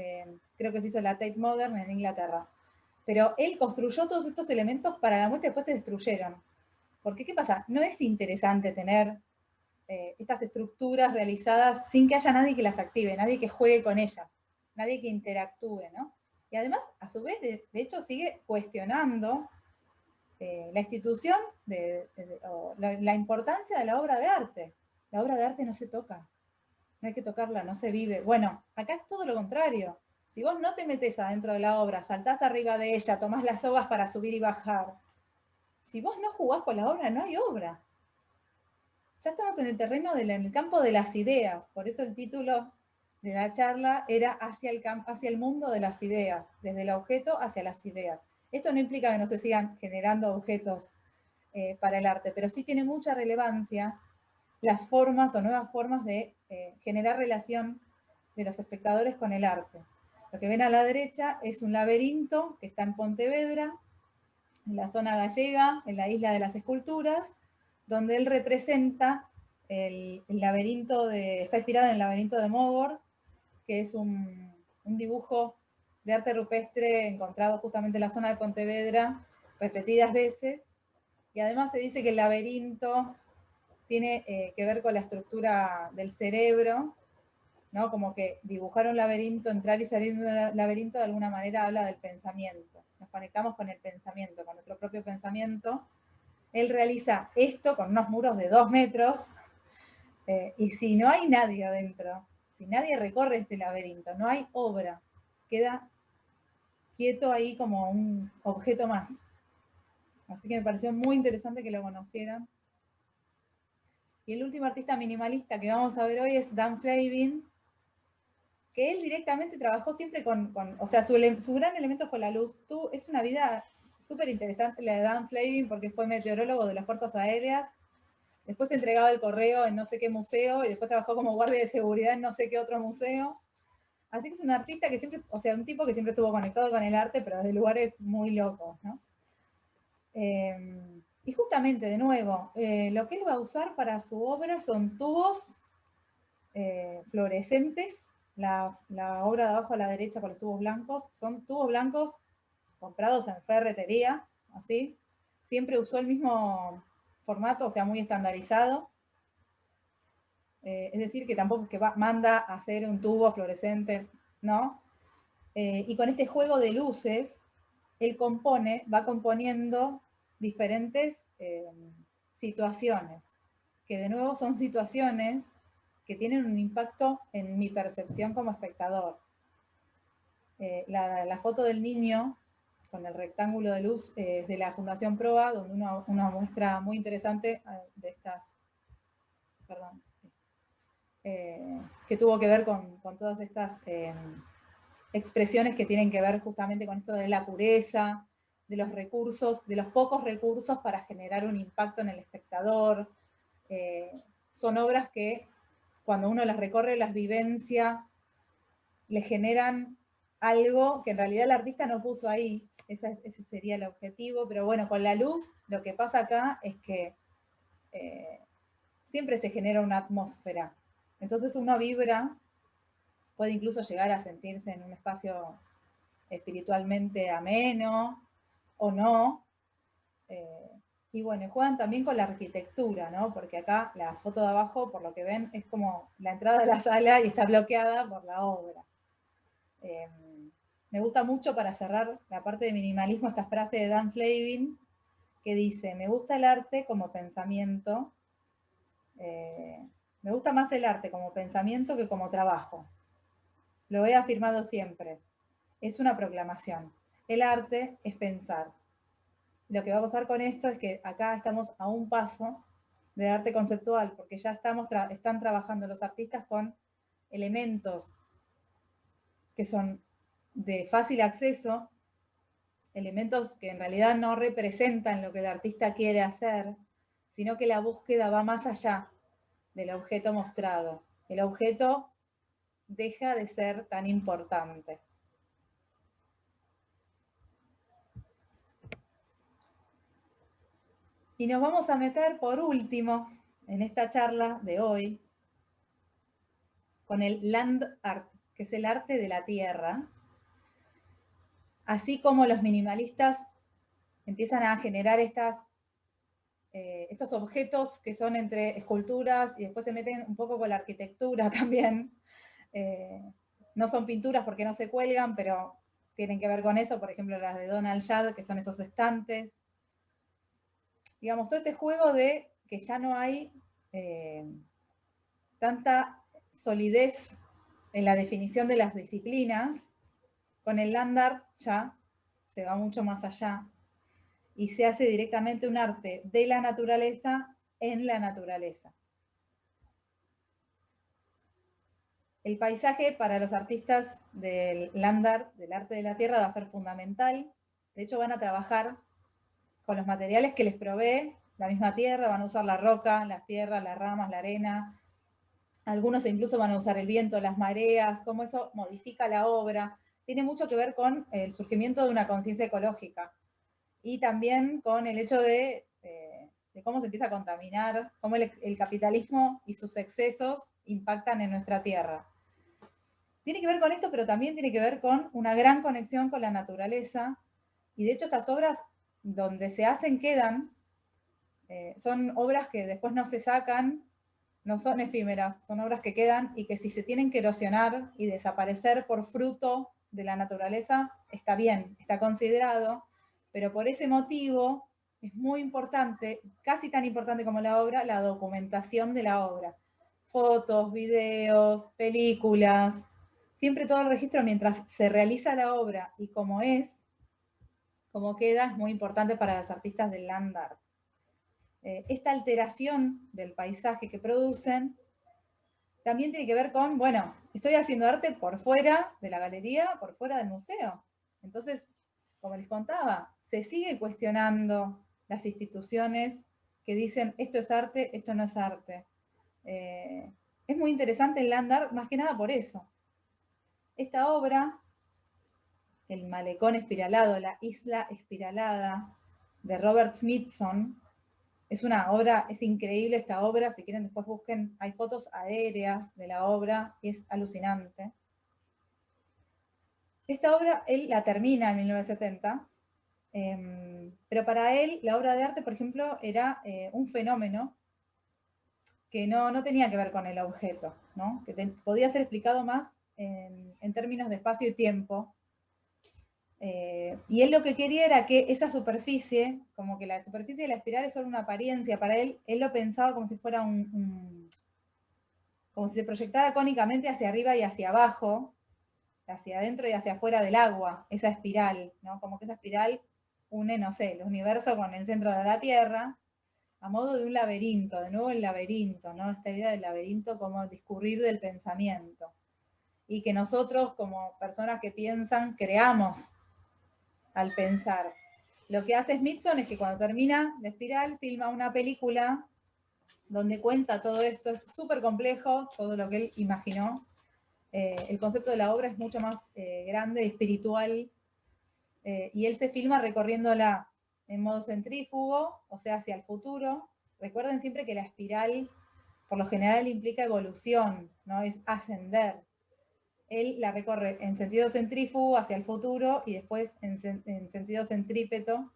creo que se hizo la Tate Modern en Inglaterra. Pero él construyó todos estos elementos para la muestra y después se destruyeron. Porque, ¿qué pasa? No es interesante tener estas estructuras realizadas sin que haya nadie que las active, nadie que juegue con ellas, nadie que interactúe, ¿no? Y además, a su vez, de hecho, sigue cuestionando la institución o la importancia de la obra de arte. La obra de arte no se toca, no hay que tocarla, no se vive. Bueno, acá es todo lo contrario. Si vos no te metés adentro de la obra, saltás arriba de ella, tomás las sogas para subir y bajar, si vos no jugás con la obra, no hay obra. Ya estamos en el terreno, en el campo de las ideas. Por eso el título de la charla era hacia el mundo de las ideas, desde el objeto hacia las ideas. Esto no implica que no se sigan generando objetos para el arte, pero sí tiene mucha relevancia las formas o nuevas formas de generar relación de los espectadores con el arte. Lo que ven a la derecha es un laberinto que está en Pontevedra, en la zona gallega, en la isla de las esculturas, donde él representa el laberinto está inspirado en el laberinto de Mogor, que es un dibujo de arte rupestre encontrado justamente en la zona de Pontevedra repetidas veces, y además se dice que el laberinto tiene que ver con la estructura del cerebro, ¿no? Como que dibujar un laberinto, entrar y salir de un laberinto de alguna manera habla del pensamiento. Nos conectamos con el pensamiento, con nuestro propio pensamiento, Él realiza esto con unos muros de 2 metros, y si no hay nadie adentro, si nadie recorre este laberinto, no hay obra, queda quieto ahí como un objeto más. Así que me pareció muy interesante que lo conocieran. Y el último artista minimalista que vamos a ver hoy es Dan Flavin, que él directamente trabajó siempre o sea, su gran elemento fue la luz. Es una vida súper interesante la de Dan Flavin porque fue meteorólogo de las Fuerzas Aéreas, después entregaba el correo en no sé qué museo y después trabajó como guardia de seguridad en no sé qué otro museo. Así que es un artista que siempre, o sea, un tipo que siempre estuvo conectado con el arte, pero desde lugares muy locos, ¿no? Y justamente, de nuevo, lo que él va a usar para su obra son tubos fluorescentes. La obra de abajo a la derecha con los tubos blancos son tubos blancos comprados en ferretería, así. Siempre usó el mismo formato, o sea, muy estandarizado. Es decir, que tampoco es que manda a hacer un tubo fluorescente, ¿no? Y con este juego de luces, él va componiendo diferentes situaciones, que de nuevo son situaciones que tienen un impacto en mi percepción como espectador. La foto del niño con el rectángulo de luz es de la Fundación Proa, donde una muestra muy interesante de estas, perdón, que tuvo que ver con todas estas expresiones que tienen que ver justamente con esto de la pureza, de los recursos, de los pocos recursos para generar un impacto en el espectador. Son obras que cuando uno las recorre, las vivencia, le generan algo que en realidad el artista no puso ahí. Ese sería el objetivo, pero bueno, con la luz lo que pasa acá es que siempre se genera una atmósfera. Entonces uno vibra, puede incluso llegar a sentirse en un espacio espiritualmente ameno o no. Y bueno, juegan también con la arquitectura, ¿no? Porque acá la foto de abajo, por lo que ven, es como la entrada de la sala y está bloqueada por la obra. Me gusta mucho para cerrar la parte de minimalismo esta frase de Dan Flavin que dice, me gusta el arte como pensamiento, me gusta más el arte como pensamiento que como trabajo. Lo he afirmado siempre. Es una proclamación. El arte es pensar. Lo que va a pasar con esto es que acá estamos a un paso del arte conceptual, porque ya están trabajando los artistas con elementos que son de fácil acceso, elementos que en realidad no representan lo que el artista quiere hacer, sino que la búsqueda va más allá del objeto mostrado. El objeto deja de ser tan importante. Y nos vamos a meter por último en esta charla de hoy con el land art, que es el arte de la tierra, así como los minimalistas empiezan a generar estos objetos que son entre esculturas y después se meten un poco con la arquitectura también. No son pinturas porque no se cuelgan, pero tienen que ver con eso, por ejemplo las de Donald Judd, que son esos estantes. Digamos, todo este juego de que ya no hay tanta solidez en la definición de las disciplinas, con el land art ya se va mucho más allá y se hace directamente un arte de la naturaleza en la naturaleza. El paisaje para los artistas del land art, del arte de la tierra, va a ser fundamental. De hecho, van a trabajar con los materiales que les provee la misma tierra, van a usar la roca, las tierras, las ramas, la arena. Algunos incluso van a usar el viento, las mareas, cómo eso modifica la obra. Tiene mucho que ver con el surgimiento de una conciencia ecológica y también con el hecho de cómo se empieza a contaminar, cómo el capitalismo y sus excesos impactan en nuestra tierra. Tiene que ver con esto, pero también tiene que ver con una gran conexión con la naturaleza. Y de hecho estas obras donde se hacen quedan, son obras que después no se sacan, no son efímeras, son obras que quedan y que si se tienen que erosionar y desaparecer por fruto de la naturaleza, está bien, está considerado, pero por ese motivo es muy importante, casi tan importante como la obra, la documentación de la obra. Fotos, videos, películas, siempre todo el registro mientras se realiza la obra y como queda, es muy importante para los artistas del land art. Esta alteración del paisaje que producen también tiene que ver con, bueno, estoy haciendo arte por fuera de la galería, por fuera del museo. Entonces, como les contaba, se sigue cuestionando las instituciones que dicen esto es arte, esto no es arte. Es muy interesante el land art, más que nada por eso. Esta obra, El malecón espiralado, la isla espiralada, de Robert Smithson, es una obra, es increíble esta obra, si quieren después busquen, hay fotos aéreas de la obra, es alucinante. Esta obra él la termina en 1970, pero para él la obra de arte, por ejemplo, era un fenómeno que no tenía que ver con el objeto, ¿no? Que podía ser explicado más en términos de espacio y tiempo. Y él lo que quería era que esa superficie, como que la superficie de la espiral es solo una apariencia, para él lo pensaba como si fuera como si se proyectara cónicamente hacia arriba y hacia abajo, hacia adentro y hacia afuera del agua, esa espiral, ¿no? Como que esa espiral une, no sé, el universo con el centro de la Tierra, a modo de un laberinto, de nuevo el laberinto, ¿no? Esta idea del laberinto como discurrir del pensamiento. Y que nosotros, como personas que piensan, creamos al pensar. Lo que hace Smithson es que cuando termina la espiral, filma una película donde cuenta todo esto. Es súper complejo, todo lo que él imaginó. El concepto de la obra es mucho más grande, espiritual, y él se filma recorriéndola en modo centrífugo, o sea, hacia el futuro. Recuerden siempre que la espiral, por lo general, implica evolución, ¿no? Es ascender. Él la recorre en sentido centrífugo hacia el futuro y después en sentido centrípeto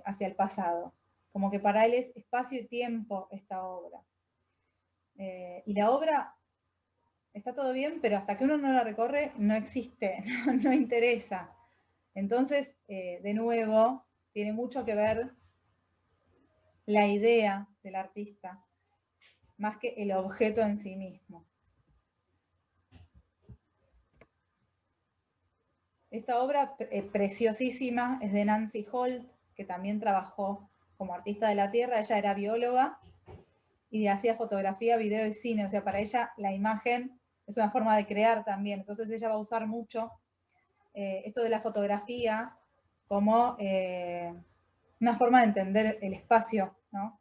hacia el pasado. Como que para él es espacio y tiempo esta obra. Y la obra está todo bien, pero hasta que uno no la recorre no existe, no interesa. Entonces, de nuevo, tiene mucho que ver la idea del artista, más que el objeto en sí mismo. Esta obra preciosísima es de Nancy Holt, que también trabajó como artista de la tierra. Ella era bióloga y hacía fotografía, video y cine. O sea, para ella la imagen es una forma de crear también. Entonces ella va a usar mucho esto de la fotografía como una forma de entender el espacio, ¿no?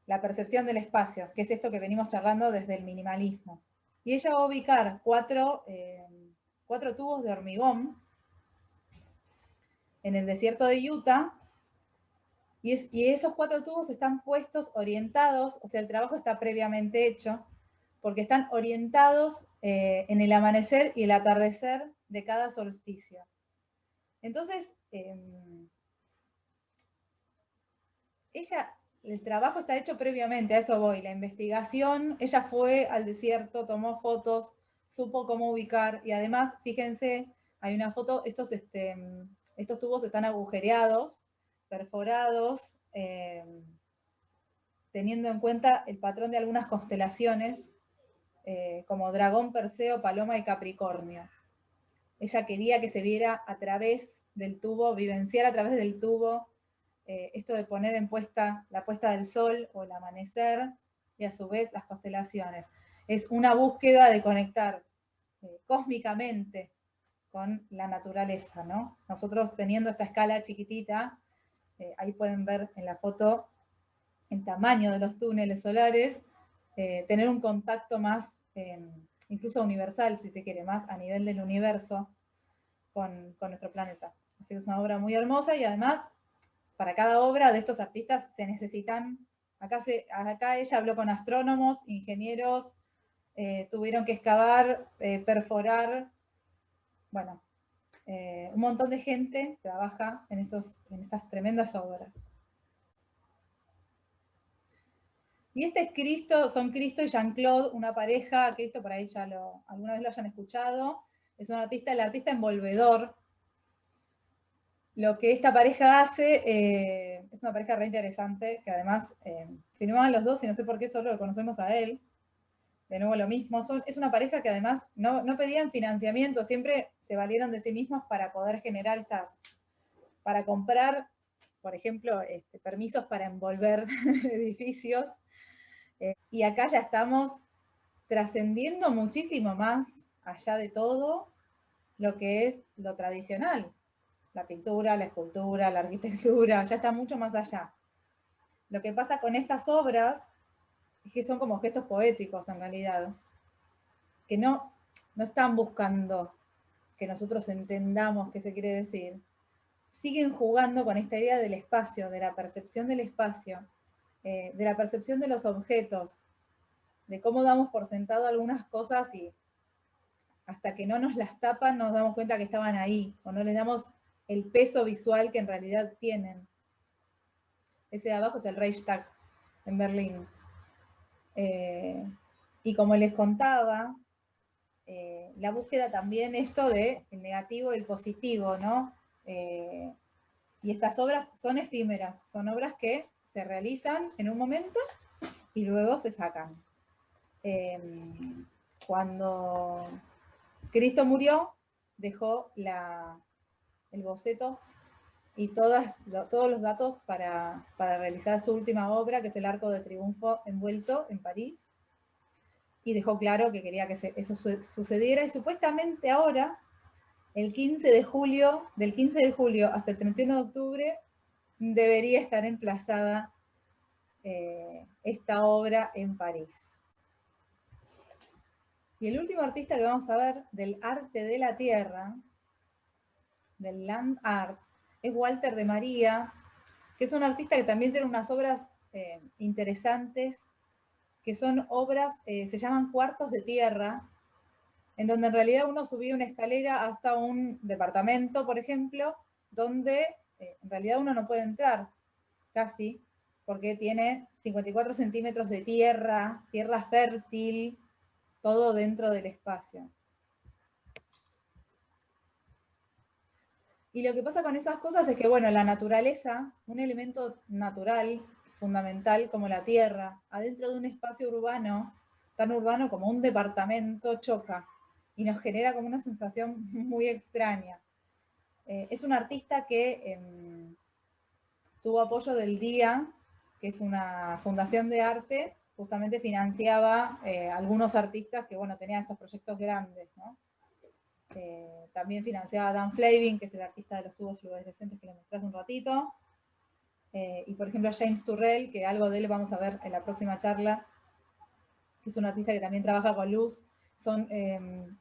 La percepción del espacio, que es esto que venimos charlando desde el minimalismo. Y ella va a ubicar cuatro tubos de hormigón en el desierto de Utah, y esos 4 tubos están puestos, orientados, o sea, el trabajo está previamente hecho, porque están orientados en el amanecer y el atardecer de cada solsticio. Entonces, el trabajo está hecho previamente, a eso voy, la investigación, ella fue al desierto, tomó fotos, supo cómo ubicar, y además, fíjense, hay una foto, estos tubos están agujereados, perforados, teniendo en cuenta el patrón de algunas constelaciones, como Dragón, Perseo, Paloma y Capricornio. Ella quería que se viera a través del tubo, vivenciar a través del tubo, esto de poner en la puesta del sol o el amanecer, y a su vez las constelaciones. Es una búsqueda de conectar cósmicamente con la naturaleza, ¿no? Nosotros teniendo esta escala chiquitita, ahí pueden ver en la foto el tamaño de los túneles solares, tener un contacto más, incluso universal, si se quiere, más a nivel del universo con nuestro planeta. Así que es una obra muy hermosa y además, para cada obra de estos artistas se necesitan, acá ella habló con astrónomos, ingenieros, tuvieron que excavar, perforar, bueno, un montón de gente trabaja en estas tremendas obras. Y este es Cristo, son Cristo y Jean-Claude, una pareja, Cristo por ahí ya alguna vez lo hayan escuchado, es un artista, el artista envolvedor. lo que esta pareja hace, es una pareja re interesante, que además firmaban los dos y no sé por qué solo lo conocemos a él. De nuevo lo mismo, es una pareja que además no pedían financiamiento, siempre se valieron de sí mismos para poder generar para comprar, por ejemplo, permisos para envolver edificios. Y acá ya estamos trascendiendo muchísimo más allá de todo lo que es lo tradicional. La pintura, la escultura, la arquitectura, ya está mucho más allá. Lo que pasa con estas obras es que son como gestos poéticos en realidad, que no están buscando que nosotros entendamos qué se quiere decir. Siguen jugando con esta idea del espacio, de la percepción del espacio, de la percepción de los objetos, de cómo damos por sentado algunas cosas y hasta que no nos las tapan nos damos cuenta que estaban ahí, o no les damos el peso visual que en realidad tienen. Ese de abajo es el Reichstag en Berlín. Y como les contaba, la búsqueda también esto de el negativo y el positivo, ¿no? Y estas obras son efímeras, son obras que se realizan en un momento y luego se sacan. Cuando Cristo murió, dejó el boceto y todos los datos para realizar su última obra, que es el Arco de Triunfo envuelto en París, y dejó claro que quería que eso sucediera, y supuestamente ahora, del 15 de julio hasta el 31 de octubre, debería estar emplazada esta obra en París. Y el último artista que vamos a ver del arte de la tierra, del land art, es Walter de María, que es un artista que también tiene unas obras interesantes, que son obras, se llaman cuartos de tierra, en donde en realidad uno subía una escalera hasta un departamento, por ejemplo, donde en realidad uno no puede entrar, casi, porque tiene 54 centímetros de tierra fértil, todo dentro del espacio. Y lo que pasa con esas cosas es que, bueno, la naturaleza, un elemento natural, fundamental como la tierra, adentro de un espacio urbano, tan urbano como un departamento, choca y nos genera como una sensación muy extraña. Es un artista que tuvo apoyo del DIA, que es una fundación de arte, justamente financiaba algunos artistas que, bueno, tenían estos proyectos grandes, ¿no? También financiaba a Dan Flavin, que es el artista de los tubos fluorescentes que le mostré hace un ratito. Y por ejemplo a James Turrell, que algo de él vamos a ver en la próxima charla, que es un artista que también trabaja con luz. Son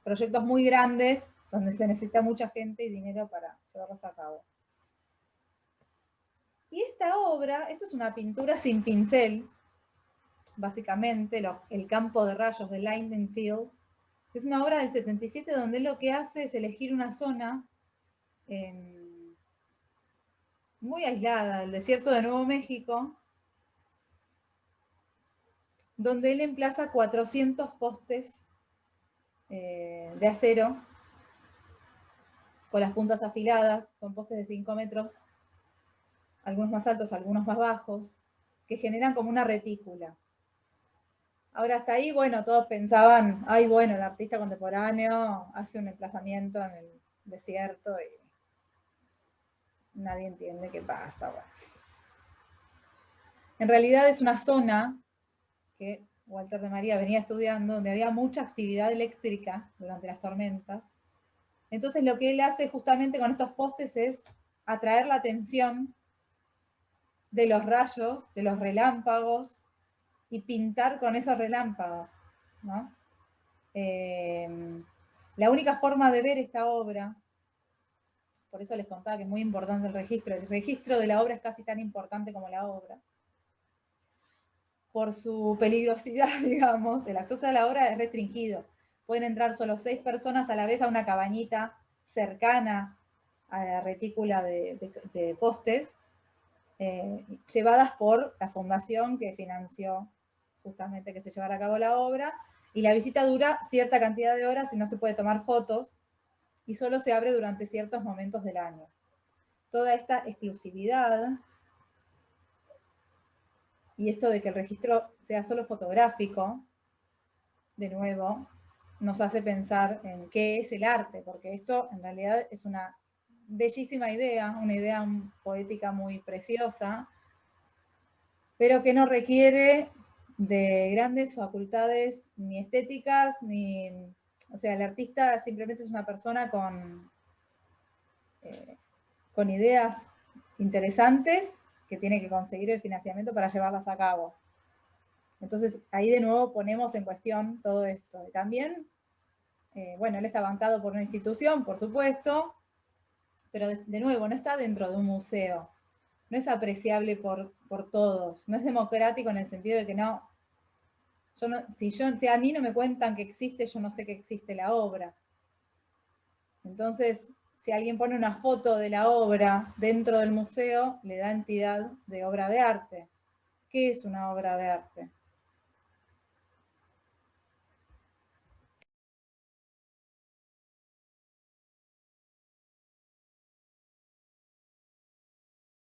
proyectos muy grandes donde se necesita mucha gente y dinero para llevarlos a cabo. Y esta obra, esto es una pintura sin pincel, básicamente, el campo de rayos de Lightning Field. Es una obra del 77 donde él lo que hace es elegir una zona muy aislada, el desierto de Nuevo México, donde él emplaza 400 postes de acero con las puntas afiladas, son postes de 5 metros, algunos más altos, algunos más bajos, que generan como una retícula. Ahora hasta ahí, bueno, todos pensaban, ay, bueno, el artista contemporáneo hace un emplazamiento en el desierto y nadie entiende qué pasa. Bueno. En realidad es una zona que Walter de María venía estudiando, donde había mucha actividad eléctrica durante las tormentas. Entonces lo que él hace justamente con estos postes es atraer la atención de los rayos, de los relámpagos, y pintar con esos relámpagos, ¿no? La única forma de ver esta obra, por eso les contaba que es muy importante el registro de la obra es casi tan importante como la obra, por su peligrosidad, digamos, el acceso a la obra es restringido. Pueden entrar solo 6 personas a la vez a una cabañita cercana a la retícula de postes, llevadas por la fundación que financió justamente que se llevara a cabo la obra, y la visita dura cierta cantidad de horas y no se puede tomar fotos, y solo se abre durante ciertos momentos del año. toda esta exclusividad y esto de que el registro sea solo fotográfico, de nuevo, nos hace pensar en qué es el arte, porque esto en realidad es una bellísima idea, una idea poética muy preciosa, pero que no requiere de grandes facultades ni estéticas, ni, o sea, el artista simplemente es una persona con ideas interesantes que tiene que conseguir el financiamiento para llevarlas a cabo. Entonces, ahí de nuevo ponemos en cuestión todo esto. Y también, bueno, él está bancado por una institución, por supuesto, pero de nuevo, no está dentro de un museo. No es apreciable por todos. No es democrático en el sentido de que no, si a mí no me cuentan que existe, yo no sé que existe la obra. Entonces, si alguien pone una foto de la obra dentro del museo, le da entidad de obra de arte. ¿Qué es una obra de arte?